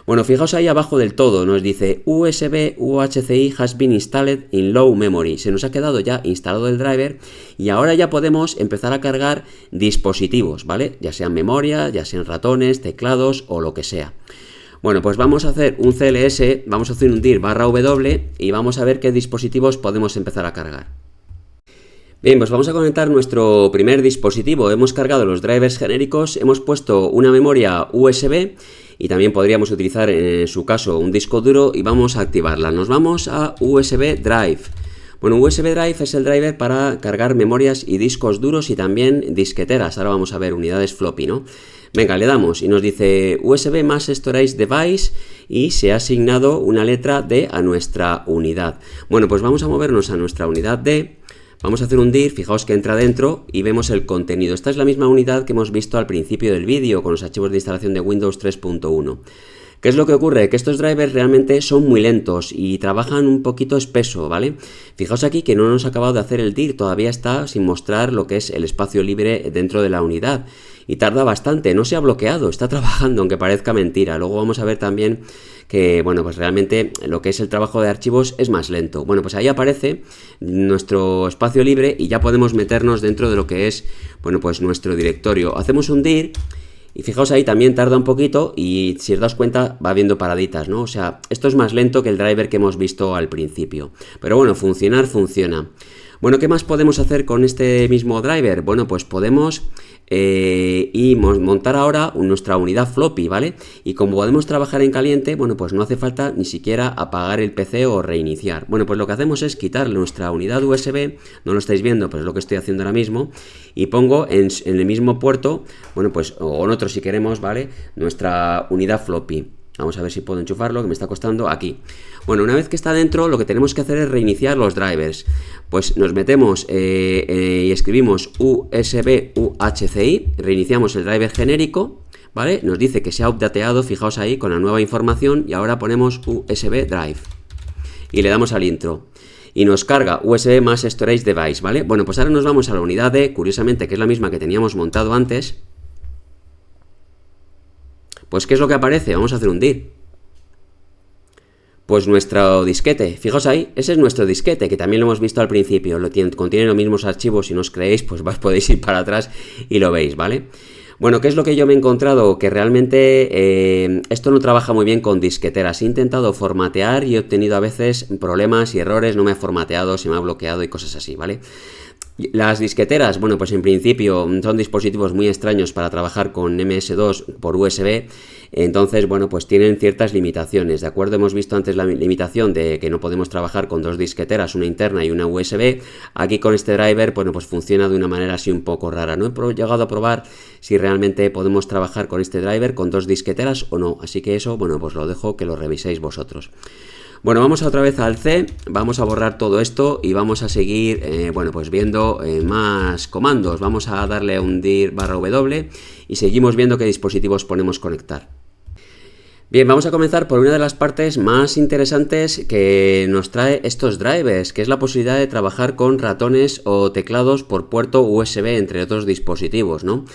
Bueno, fijaos ahí abajo del todo, nos dice USB UHCI has been installed in low memory. Se nos ha quedado ya instalado el driver y ahora ya podemos empezar a cargar dispositivos, ¿vale? Ya sean memoria, ya sean ratones, teclados o lo que sea. Bueno, pues vamos a hacer un CLS, vamos a hacer un dir /w y vamos a ver qué dispositivos podemos empezar a cargar. Bien, pues vamos a conectar nuestro primer dispositivo. Hemos cargado los drivers genéricos, hemos puesto una memoria USB y también podríamos utilizar en su caso un disco duro y vamos a activarla. Nos vamos a USB Drive. Bueno, USB Drive es el driver para cargar memorias y discos duros y también disqueteras. Ahora vamos a ver unidades floppy, ¿no? Venga, le damos y nos dice USB Mass Storage Device y se ha asignado una letra D a nuestra unidad. Bueno, pues vamos a movernos a nuestra unidad D. Vamos a hacer un dir, fijaos que entra dentro y vemos el contenido. Esta es la misma unidad que hemos visto al principio del vídeo con los archivos de instalación de Windows 3.1. ¿Qué es lo que ocurre? Que estos drivers realmente son muy lentos y trabajan un poquito espeso, ¿vale? Fijaos aquí que no nos ha acabado de hacer el dir, todavía está sin mostrar lo que es el espacio libre dentro de la unidad. Y tarda bastante, no se ha bloqueado, está trabajando, aunque parezca mentira. Luego vamos a ver también que, bueno, pues realmente lo que es el trabajo de archivos es más lento. Bueno, pues ahí aparece nuestro espacio libre y ya podemos meternos dentro de lo que es, bueno, pues nuestro directorio. Hacemos un dir. Y fijaos ahí también tarda un poquito y si os dais cuenta va viendo paraditas, ¿no? O sea, esto es más lento que el driver que hemos visto al principio. Pero bueno, funcionar funciona. Bueno, ¿qué más podemos hacer con este mismo driver? Bueno, pues podemos montar ahora nuestra unidad floppy, ¿vale? Y como podemos trabajar en caliente, bueno, pues no hace falta ni siquiera apagar el PC o reiniciar. Bueno, pues lo que hacemos es quitar nuestra unidad USB, no lo estáis viendo, pero es lo que estoy haciendo ahora mismo, y pongo en el mismo puerto, bueno, pues, o en otro si queremos, ¿vale? Nuestra unidad floppy. Vamos a ver si puedo enchufarlo, que me está costando aquí. Bueno, una vez que está dentro, lo que tenemos que hacer es reiniciar los drivers. Pues nos metemos y escribimos USB UHCI, reiniciamos el driver genérico, ¿vale? Nos dice que se ha updateado, fijaos ahí, con la nueva información, y ahora ponemos USB Drive. Y le damos al intro. Y nos carga USB Mass Storage Device, ¿vale? Bueno, pues ahora nos vamos a la unidad D, curiosamente, que es la misma que teníamos montado antes. Pues, ¿qué es lo que aparece? Vamos a hacer un dir. Pues nuestro disquete, fijaos ahí, ese es nuestro disquete, que también lo hemos visto al principio, contiene los mismos archivos, si no os creéis, pues podéis ir para atrás y lo veis, ¿vale? Bueno, ¿qué es lo que yo me he encontrado? Que realmente esto no trabaja muy bien con disqueteras. He intentado formatear y he obtenido a veces problemas y errores, no me ha formateado, se me ha bloqueado y cosas así, ¿vale? Las disqueteras, bueno, pues en principio son dispositivos muy extraños para trabajar con MS2 por USB, entonces, bueno, pues tienen ciertas limitaciones, ¿de acuerdo? Hemos visto antes la limitación de que no podemos trabajar con dos disqueteras, una interna y una USB. Aquí con este driver, bueno, pues funciona de una manera así un poco rara. No he llegado a probar si realmente podemos trabajar con este driver con dos disqueteras o no, así que eso, bueno, pues lo dejo que lo reviséis vosotros. Bueno, vamos otra vez al C, vamos a borrar todo esto y vamos a seguir, bueno, pues viendo más comandos. Vamos a darle un dir /w y seguimos viendo qué dispositivos ponemos conectar. Bien, vamos a comenzar por una de las partes más interesantes que nos trae estos drivers, que es la posibilidad de trabajar con ratones o teclados por puerto USB, entre otros dispositivos, ¿no?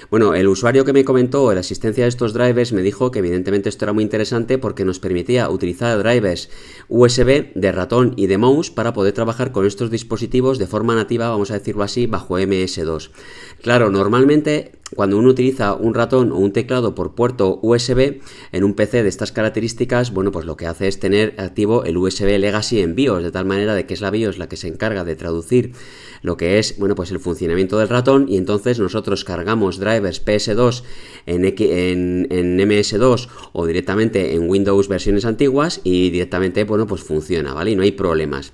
Bueno, el usuario que me comentó la existencia de estos drivers me dijo que evidentemente esto era muy interesante porque nos permitía utilizar drivers USB de ratón y de mouse para poder trabajar con estos dispositivos de forma nativa, vamos a decirlo así, bajo MS2. Claro, normalmente cuando uno utiliza un ratón o un teclado por puerto USB en un PC de estas características, bueno, pues lo que hace es tener activo el USB Legacy en BIOS, de tal manera de que es la BIOS la que se encarga de traducir lo que es, bueno, pues el funcionamiento del ratón, y entonces nosotros cargamos drivers PS2 en MS2 o directamente en Windows versiones antiguas y directamente, bueno, pues funciona, ¿vale? Y no hay problemas.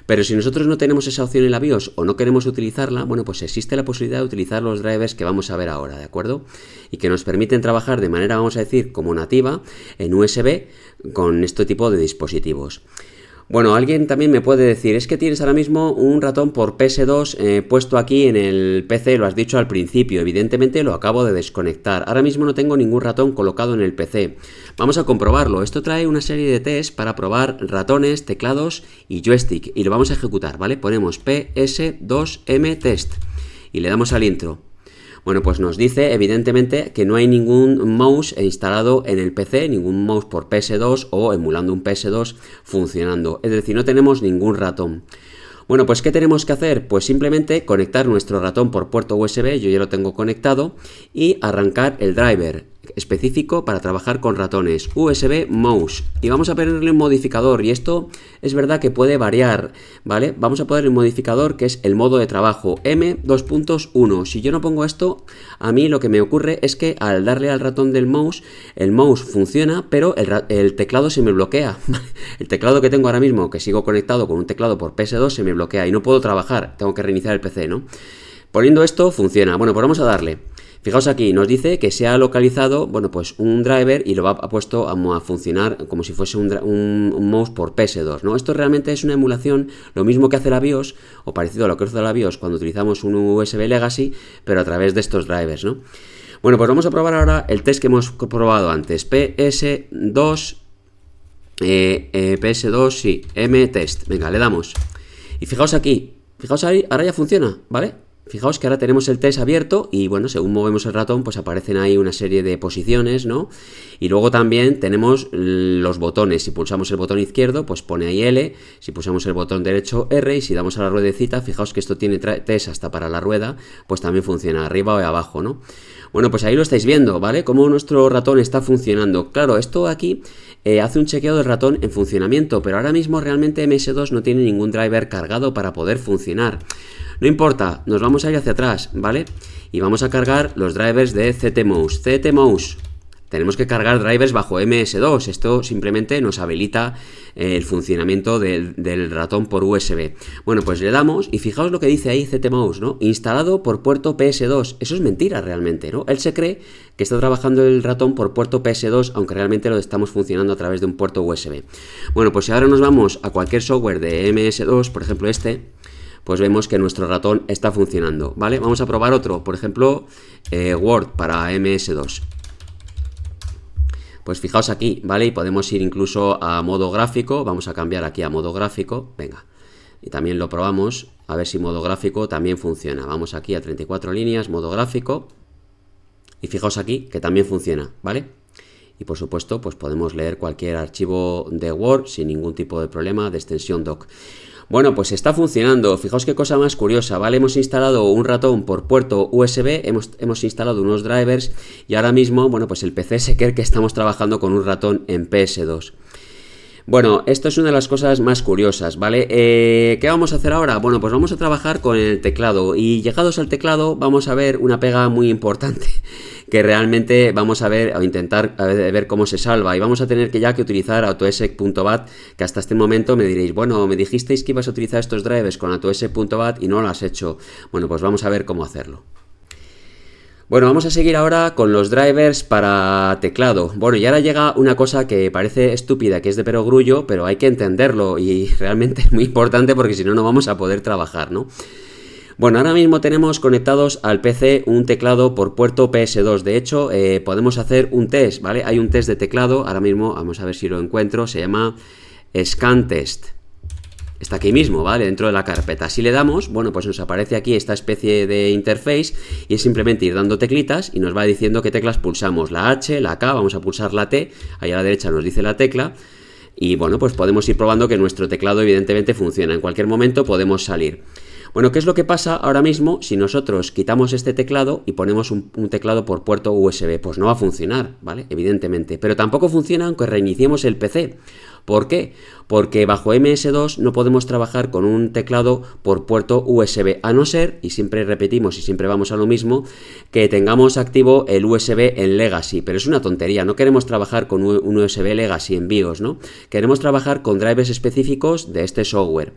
Pero si nosotros no tenemos esa opción en la BIOS o no queremos utilizarla, bueno, pues existe la posibilidad de utilizar los drivers que vamos a ver ahora, ¿de acuerdo? Y que nos permiten trabajar de manera, vamos a decir, como nativa en USB con este tipo de dispositivos. Bueno, alguien también me puede decir, es que tienes ahora mismo un ratón por PS2 puesto aquí en el PC, lo has dicho al principio, evidentemente lo acabo de desconectar. Ahora mismo no tengo ningún ratón colocado en el PC. Vamos a comprobarlo. Esto trae una serie de tests para probar ratones, teclados y joystick y lo vamos a ejecutar, ¿vale? Ponemos PS2M test y le damos al intro. Bueno, pues nos dice evidentemente que no hay ningún mouse instalado en el PC, ningún mouse por PS2 o emulando un PS2 funcionando, es decir, no tenemos ningún ratón. Bueno, pues ¿qué tenemos que hacer? Pues simplemente conectar nuestro ratón por puerto USB, yo ya lo tengo conectado, y arrancar el driver. específico para trabajar con ratones, USB Mouse, y vamos a ponerle un modificador, y esto es verdad que puede variar, ¿vale? Vamos a ponerle un modificador que es el modo de trabajo M2.1. Si yo no pongo esto, a mí lo que me ocurre es que al darle al ratón del mouse, el mouse funciona, pero el teclado se me bloquea. El teclado que tengo ahora mismo, que sigo conectado con un teclado por PS2, se me bloquea y no puedo trabajar, tengo que reiniciar el PC, ¿no? Poniendo esto funciona. Bueno, pues vamos a darle. Fijaos aquí, nos dice que se ha localizado, bueno, pues un driver y lo ha puesto a funcionar como si fuese un mouse por PS2, ¿no? Esto realmente es una emulación, lo mismo que hace la BIOS, o parecido a lo que hace la BIOS cuando utilizamos un USB Legacy, pero a través de estos drivers, ¿no? Bueno, pues vamos a probar ahora el test que hemos probado antes, PS2, sí, M-test. Venga, le damos. Y fijaos aquí, fijaos ahí, ahora ya funciona, ¿vale? Fijaos que ahora tenemos el test abierto y bueno, según movemos el ratón, pues aparecen ahí una serie de posiciones, ¿no? Y luego también tenemos los botones. Si pulsamos el botón izquierdo, pues pone ahí L. Si pulsamos el botón derecho, R. Y si damos a la ruedecita, fijaos que esto tiene test hasta para la rueda, pues también funciona arriba o abajo, ¿no? Bueno, pues ahí lo estáis viendo, ¿vale? Cómo nuestro ratón está funcionando. Claro, esto aquí hace un chequeo del ratón en funcionamiento, pero ahora mismo realmente MS2 no tiene ningún driver cargado para poder funcionar. No importa, nos vamos a ir hacia atrás, ¿vale? Y vamos a cargar los drivers de ZTMouse. ZTMouse. Tenemos que cargar drivers bajo MS2. Esto simplemente nos habilita el funcionamiento del ratón por USB. Bueno, pues le damos y fijaos lo que dice ahí ZTMouse, ¿no? Instalado por puerto PS2. Eso es mentira realmente, ¿no? Él se cree que está trabajando el ratón por puerto PS2, aunque realmente lo estamos funcionando a través de un puerto USB. Bueno, pues si ahora nos vamos a cualquier software de MS2, por ejemplo este, pues vemos que nuestro ratón está funcionando, ¿vale? Vamos a probar otro, por ejemplo, Word para MS2. Pues fijaos aquí, ¿vale? Y podemos ir incluso a modo gráfico. Vamos a cambiar aquí a modo gráfico. Venga. Y también lo probamos. A ver si modo gráfico también funciona. Vamos aquí a 34 líneas, modo gráfico. Y fijaos aquí que también funciona, ¿vale? Y por supuesto, pues podemos leer cualquier archivo de Word sin ningún tipo de problema de extensión doc. Bueno, pues está funcionando. Fijaos qué cosa más curiosa, ¿vale? Hemos instalado un ratón por puerto USB, hemos instalado unos drivers y ahora mismo, bueno, pues el PC se cree que estamos trabajando con un ratón en PS2. Bueno, esto es una de las cosas más curiosas, ¿vale? ¿Qué vamos a hacer ahora? Bueno, pues vamos a trabajar con el teclado y llegados al teclado vamos a ver una pega muy importante que realmente vamos a ver o intentar ver cómo se salva y vamos a tener que utilizar autoexec.bat, que hasta este momento me diréis, bueno, me dijisteis que ibas a utilizar estos drivers con autoexec.bat y no lo has hecho. Bueno, pues vamos a ver cómo hacerlo. Bueno, vamos a seguir ahora con los drivers para teclado. Bueno, y ahora llega una cosa que parece estúpida, que es de perogrullo, pero hay que entenderlo y realmente es muy importante porque si no, no vamos a poder trabajar, ¿no? Bueno, ahora mismo tenemos conectados al PC un teclado por puerto PS2. De hecho, podemos hacer un test, ¿vale? Hay un test de teclado, ahora mismo, vamos a ver si lo encuentro, se llama Scan Test. Está aquí mismo, ¿vale? Dentro de la carpeta. Si le damos, bueno, pues nos aparece aquí esta especie de interface y es simplemente ir dando teclitas y nos va diciendo qué teclas pulsamos. La H, la K, vamos a pulsar la T, ahí a la derecha nos dice la tecla y bueno, pues podemos ir probando que nuestro teclado evidentemente funciona. En cualquier momento podemos salir. Bueno, ¿qué es lo que pasa ahora mismo si nosotros quitamos este teclado y ponemos un teclado por puerto USB? Pues no va a funcionar, ¿vale? Evidentemente. Pero tampoco funciona aunque reiniciemos el PC. ¿Por qué? Porque bajo MS2 no podemos trabajar con un teclado por puerto USB, a no ser, y siempre repetimos y siempre vamos a lo mismo, que tengamos activo el USB en Legacy. Pero es una tontería, no queremos trabajar con un USB Legacy en BIOS, ¿no? Queremos trabajar con drivers específicos de este software.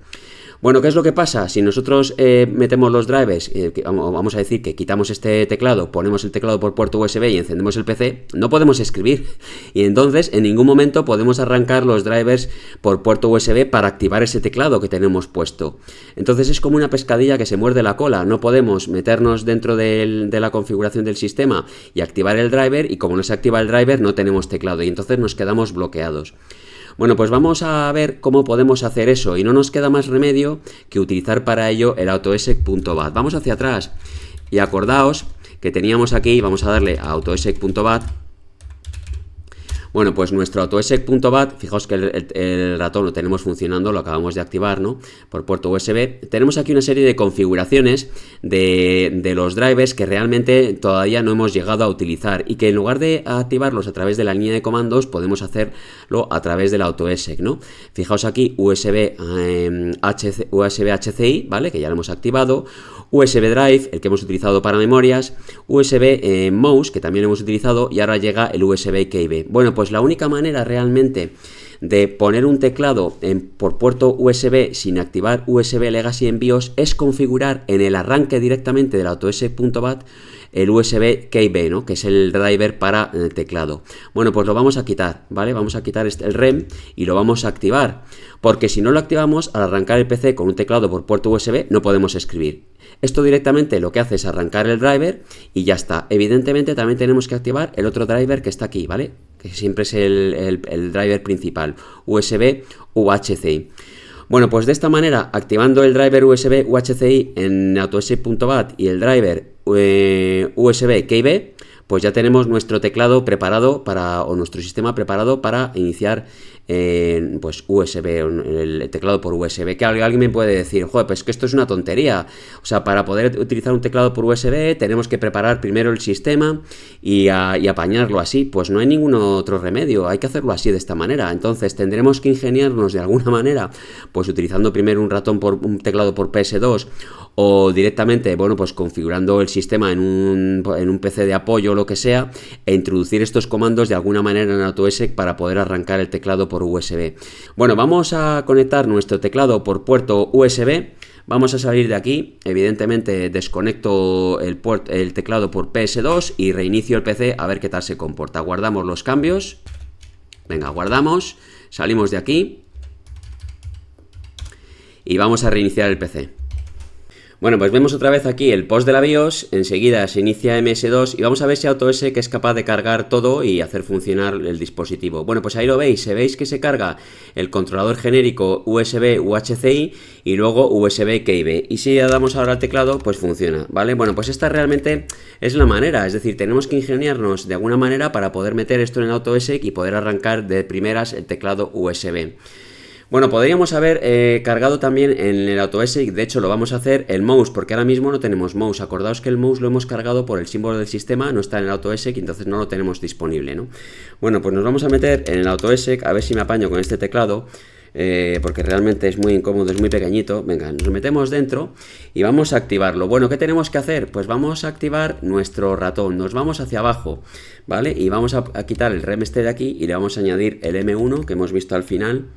Bueno, ¿qué es lo que pasa? Si nosotros metemos los drivers, vamos a decir que quitamos este teclado, ponemos el teclado por puerto USB y encendemos el PC, no podemos escribir. Y entonces en ningún momento podemos arrancar los drivers por puerto USB para activar ese teclado que tenemos puesto. Entonces es como una pescadilla que se muerde la cola. No podemos meternos dentro de la configuración del sistema y activar el driver, y como no se activa el driver no tenemos teclado y entonces nos quedamos bloqueados. Bueno, pues vamos a ver cómo podemos hacer eso y no nos queda más remedio que utilizar para ello el autoexec.bat. Vamos hacia atrás y acordaos que teníamos aquí, vamos a darle a autoexec.bat. Bueno, pues nuestro autosec.bat, fijaos que el ratón lo tenemos funcionando, lo acabamos de activar, ¿no? Por puerto USB. Tenemos aquí una serie de configuraciones de los drivers que realmente todavía no hemos llegado a utilizar y que en lugar de activarlos a través de la línea de comandos, podemos hacerlo a través del autosec, ¿no? Fijaos aquí USB HCI, ¿vale? Que ya lo hemos activado. USB Drive, el que hemos utilizado para memorias, USB Mouse, que también hemos utilizado, y ahora llega el USB Keyboard. Bueno, pues la única manera realmente de poner un teclado por puerto USB sin activar USB Legacy en BIOS es configurar en el arranque directamente del autosec.bat el USB Keyboard, ¿no? Que es el driver para el teclado. Bueno, pues lo vamos a quitar, ¿vale? Vamos a quitar el REM y lo vamos a activar, porque si no lo activamos, al arrancar el PC con un teclado por puerto USB no podemos escribir. Esto directamente lo que hace es arrancar el driver y ya está. Evidentemente también tenemos que activar el otro driver que está aquí, ¿vale? Que siempre es el driver principal, USB UHCI. Bueno, pues de esta manera, activando el driver USB UHCI en autosec.bat y el driver USB Keyboard, pues ya tenemos nuestro teclado preparado o nuestro sistema preparado para iniciar pues USB, el teclado por USB. Que alguien me puede decir, joder, pues que esto es una tontería. O sea, para poder utilizar un teclado por USB tenemos que preparar primero el sistema y apañarlo así. Pues no hay ningún otro remedio, hay que hacerlo así, de esta manera. Entonces tendremos que ingeniarnos de alguna manera, pues utilizando primero un teclado por PS2 o directamente, bueno, pues configurando el sistema en un PC de apoyo o lo que sea, e introducir estos comandos de alguna manera en autosec para poder arrancar el teclado por USB. Bueno, vamos a conectar nuestro teclado por puerto USB. Vamos a salir de aquí, evidentemente desconecto el teclado por PS2 y reinicio el PC a ver qué tal se comporta. Guardamos los cambios. Venga, guardamos, salimos de aquí y vamos a reiniciar el PC. Bueno, pues vemos otra vez aquí el post de la BIOS, enseguida se inicia MS2 y vamos a ver si autosec es capaz de cargar todo y hacer funcionar el dispositivo. Bueno, pues ahí lo veis, veis que se carga el controlador genérico USB UHCI y luego USB Keyboard. Y si le damos ahora al teclado, pues funciona, ¿vale? Bueno, pues esta realmente es la manera, es decir, tenemos que ingeniarnos de alguna manera para poder meter esto en el autosec y poder arrancar de primeras el teclado USB. Bueno, podríamos haber cargado también en el autosec, de hecho lo vamos a hacer, el mouse, porque ahora mismo no tenemos mouse. Acordaos que el mouse lo hemos cargado por el símbolo del sistema, no está en el autosec, entonces no lo tenemos disponible, ¿no? Bueno, pues nos vamos a meter en el autosec, a ver si me apaño con este teclado, porque realmente es muy incómodo, es muy pequeñito. Venga, nos metemos dentro y vamos a activarlo. Bueno, ¿qué tenemos que hacer? Pues vamos a activar nuestro ratón, nos vamos hacia abajo, ¿vale? Y vamos a quitar el REM de aquí y le vamos a añadir el M1 que hemos visto al final,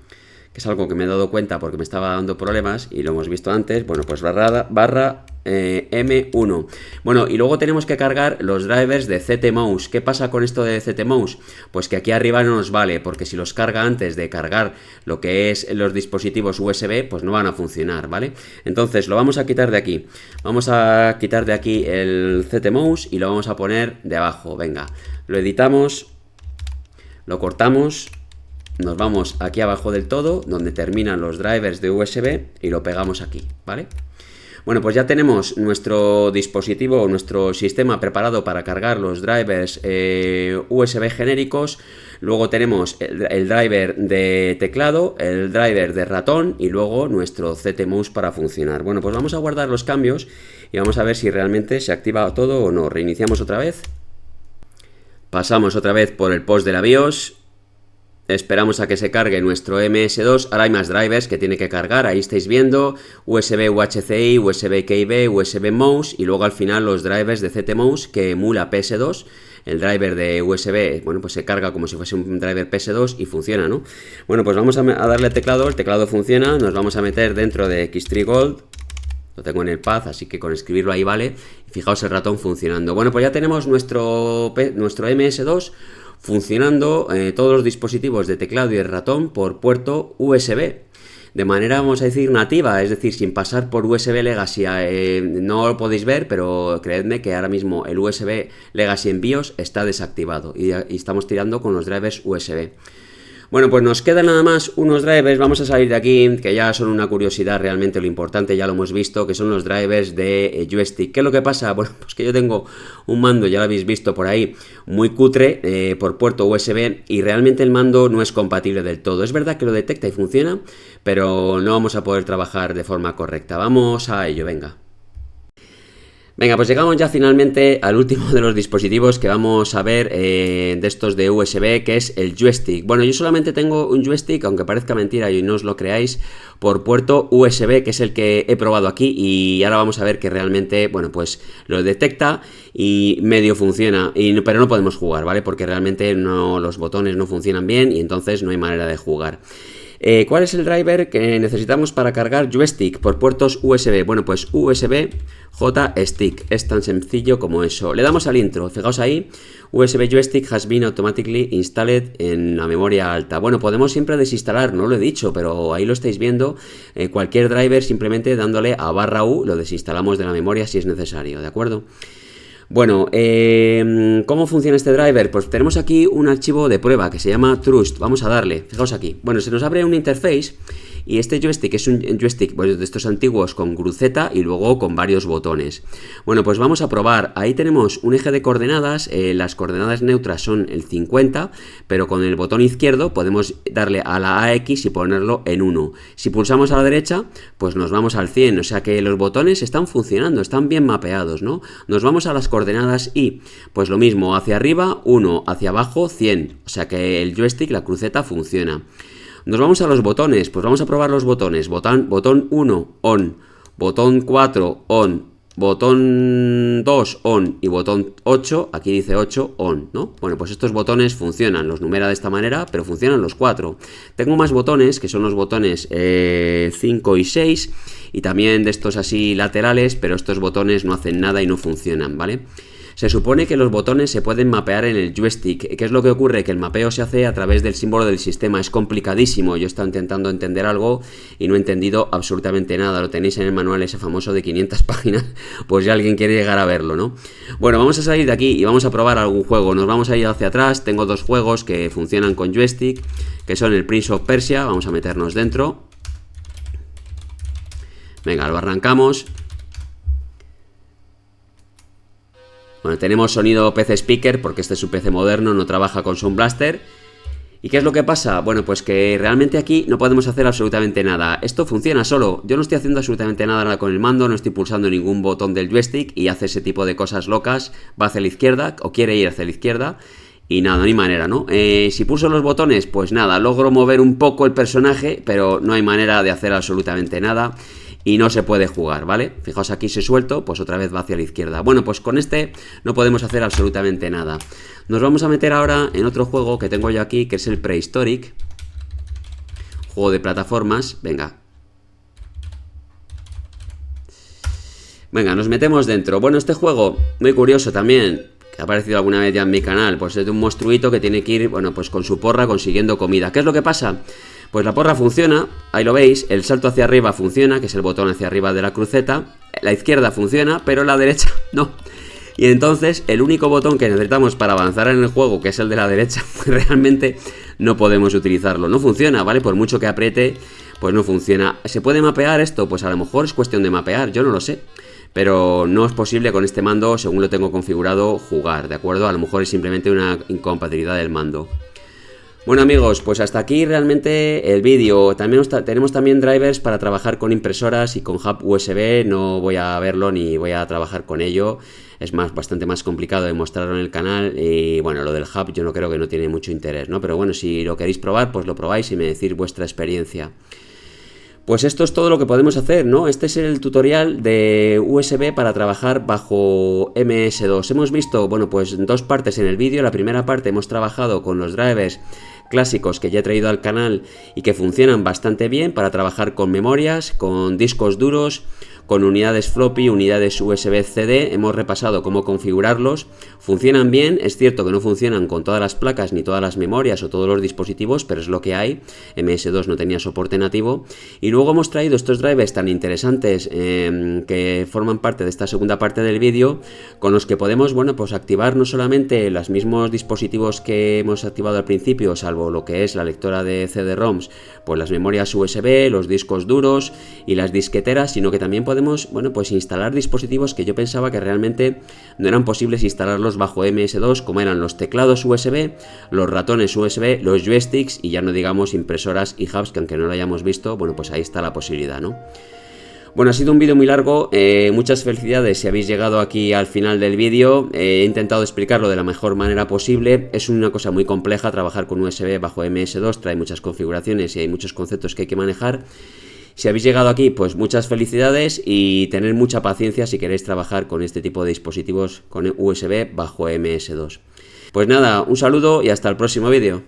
que es algo que me he dado cuenta porque me estaba dando problemas y lo hemos visto antes. Bueno, pues barra M1. Bueno, y luego tenemos que cargar los drivers de ZMouse. ¿Qué pasa con esto de ZMouse? Pues que aquí arriba no nos vale, porque si los carga antes de cargar lo que es los dispositivos USB, pues no van a funcionar, ¿vale? Entonces lo vamos a quitar de aquí. Vamos a quitar de aquí el ZMouse y lo vamos a poner de abajo. Venga, lo editamos, lo cortamos. Nos vamos aquí abajo del todo, donde terminan los drivers de USB y lo pegamos aquí, ¿vale? Bueno, pues ya tenemos nuestro dispositivo, nuestro sistema preparado para cargar los drivers USB genéricos. Luego tenemos el driver de teclado, el driver de ratón y luego nuestro ZMouse para funcionar. Bueno, pues vamos a guardar los cambios y vamos a ver si realmente se activa todo o no. Reiniciamos otra vez. Pasamos otra vez por el post de la BIOS. Esperamos a que se cargue nuestro MS2. Ahora hay más drivers que tiene que cargar. Ahí estáis viendo USB UHCI, USB Keyboard, USB Mouse y luego al final los drivers de ZMouse que emula PS2. El driver de USB, bueno, pues se carga como si fuese un driver PS2 y funciona, ¿no? Bueno, pues vamos a darle al teclado. El teclado funciona. Nos vamos a meter dentro de Xtree Gold. Lo tengo en el pad, así que con escribirlo ahí vale. Fijaos el ratón funcionando. Bueno, pues ya tenemos nuestro MS2 funcionando, todos los dispositivos de teclado y de ratón por puerto USB. De manera, vamos a decir, nativa, es decir, sin pasar por USB Legacy. No lo podéis ver, pero creedme que ahora mismo el USB Legacy en BIOS está desactivado y estamos tirando con los drivers USB. Bueno, pues nos quedan nada más unos drivers, vamos a salir de aquí, que ya son una curiosidad realmente, lo importante ya lo hemos visto, que son los drivers de joystick. ¿Qué es lo que pasa? Bueno, pues que yo tengo un mando, ya lo habéis visto por ahí, muy cutre, por puerto USB, y realmente el mando no es compatible del todo. Es verdad que lo detecta y funciona, pero no vamos a poder trabajar de forma correcta. Vamos a ello, venga. Venga, pues llegamos ya finalmente al último de los dispositivos que vamos a ver de estos de USB, que es el joystick. Bueno, yo solamente tengo un joystick, aunque parezca mentira y no os lo creáis, por puerto USB, que es el que he probado aquí, y ahora vamos a ver que realmente, bueno, pues lo detecta y medio funciona, pero no podemos jugar, ¿vale? Porque realmente los botones no funcionan bien y entonces no hay manera de jugar. ¿Cuál es el driver que necesitamos para cargar joystick por puertos USB? Bueno, pues USB J-Stick, es tan sencillo como eso. Le damos al intro, fijaos ahí, USB joystick has been automatically installed en la memoria alta. Bueno, podemos siempre desinstalar, no lo he dicho, pero ahí lo estáis viendo, cualquier driver simplemente dándole a /U lo desinstalamos de la memoria si es necesario, ¿de acuerdo? Bueno, ¿cómo funciona este driver? Pues tenemos aquí un archivo de prueba que se llama Trust. Vamos a darle, fijaos aquí. Bueno, se nos abre un interface y este joystick es un joystick de estos antiguos con cruceta y luego con varios botones. Bueno, pues vamos a probar. Ahí tenemos un eje de coordenadas, las coordenadas neutras son el 50, pero con el botón izquierdo podemos darle a la AX y ponerlo en 1. Si pulsamos a la derecha, pues nos vamos al 100, o sea que los botones están funcionando, están bien mapeados, ¿no? Nos vamos a las coordenadas y, pues lo mismo, hacia arriba 1, hacia abajo 100, o sea que el joystick, la cruceta funciona. Nos vamos a los botones, pues vamos a probar los botones. Botón 1, on, botón 4, on, botón 2, on y botón 8, aquí dice 8, on, ¿no? Bueno, pues estos botones funcionan, los numera de esta manera, pero funcionan los 4. Tengo más botones, que son los botones 5 y 6, y también de estos así laterales, pero estos botones no hacen nada y no funcionan, ¿vale? Se supone que los botones se pueden mapear en el joystick. ¿Qué es lo que ocurre? Que el mapeo se hace a través del símbolo del sistema. Es complicadísimo. Yo he estado intentando entender algo y no he entendido absolutamente nada. Lo tenéis en el manual ese famoso de 500 páginas. Pues ya alguien quiere llegar a verlo, ¿no? Bueno, vamos a salir de aquí y vamos a probar algún juego. Nos vamos a ir hacia atrás. Tengo dos juegos que funcionan con joystick, que son el Prince of Persia. Vamos a meternos dentro. Venga, lo arrancamos. Bueno, tenemos sonido PC Speaker porque este es un PC moderno, no trabaja con Sound Blaster. ¿Y qué es lo que pasa? Bueno, pues que realmente aquí no podemos hacer absolutamente nada. Esto funciona solo. Yo no estoy haciendo absolutamente nada con el mando, no estoy pulsando ningún botón del joystick y hace ese tipo de cosas locas. Va hacia la izquierda o quiere ir hacia la izquierda. Y nada, no hay manera, ¿no? Si pulso los botones, pues nada, logro mover un poco el personaje, pero no hay manera de hacer absolutamente nada. Y no se puede jugar, ¿vale? Fijaos aquí si suelto, pues otra vez va hacia la izquierda. Bueno, pues con este no podemos hacer absolutamente nada. Nos vamos a meter ahora en otro juego que tengo yo aquí, que es el Prehistoric. Juego de plataformas, venga. Venga, nos metemos dentro. Bueno, este juego, muy curioso también, que ha aparecido alguna vez ya en mi canal, pues es de un monstruito que tiene que ir, bueno, pues con su porra consiguiendo comida. ¿Qué es lo que pasa? Pues la porra funciona, ahí lo veis, el salto hacia arriba funciona, que es el botón hacia arriba de la cruceta, la izquierda funciona, pero la derecha no. Y entonces el único botón que necesitamos para avanzar en el juego, que es el de la derecha, pues realmente no podemos utilizarlo, no funciona, ¿vale? Por mucho que apriete, pues no funciona. ¿Se puede mapear esto? Pues a lo mejor es cuestión de mapear, yo no lo sé. Pero no es posible con este mando, según lo tengo configurado, jugar, ¿de acuerdo? A lo mejor es simplemente una incompatibilidad del mando. Bueno amigos, pues hasta aquí realmente el vídeo. Tenemos también drivers para trabajar con impresoras y con hub USB. No voy a verlo ni voy a trabajar con ello. Es bastante más complicado de mostrarlo en el canal. Y bueno, lo del hub yo no creo que no tiene mucho interés, ¿no? Pero bueno, si lo queréis probar, pues lo probáis y me decís vuestra experiencia. Pues esto es todo lo que podemos hacer, ¿no? Este es el tutorial de USB para trabajar bajo MS2. Hemos visto, bueno, pues dos partes en el vídeo. La primera parte hemos trabajado con los drivers clásicos que ya he traído al canal y que funcionan bastante bien para trabajar con memorias, con discos duros, con unidades floppy, unidades USB CD. Hemos repasado cómo configurarlos. Funcionan bien, es cierto que no funcionan con todas las placas ni todas las memorias o todos los dispositivos, pero es lo que hay. MS2 no tenía soporte nativo. Y luego hemos traído estos drivers tan interesantes que forman parte de esta segunda parte del vídeo, con los que podemos, bueno, pues activar no solamente los mismos dispositivos que hemos activado al principio, salvo lo que es la lectora de CD-ROMs, pues las memorias USB, los discos duros y las disqueteras, sino que también podemos, bueno, pues instalar dispositivos que yo pensaba que realmente no eran posibles instalarlos bajo MS2, como eran los teclados USB, los ratones USB, los joysticks y ya no digamos impresoras y hubs, que aunque no lo hayamos visto, bueno, pues ahí está la posibilidad, ¿no? Bueno, ha sido un vídeo muy largo, muchas felicidades si habéis llegado aquí al final del vídeo. He intentado explicarlo de la mejor manera posible. Es una cosa muy compleja trabajar con USB bajo MS2, trae muchas configuraciones y hay muchos conceptos que hay que manejar. Si habéis llegado aquí, pues muchas felicidades y tener mucha paciencia si queréis trabajar con este tipo de dispositivos con USB bajo MS2. Pues nada, un saludo y hasta el próximo vídeo.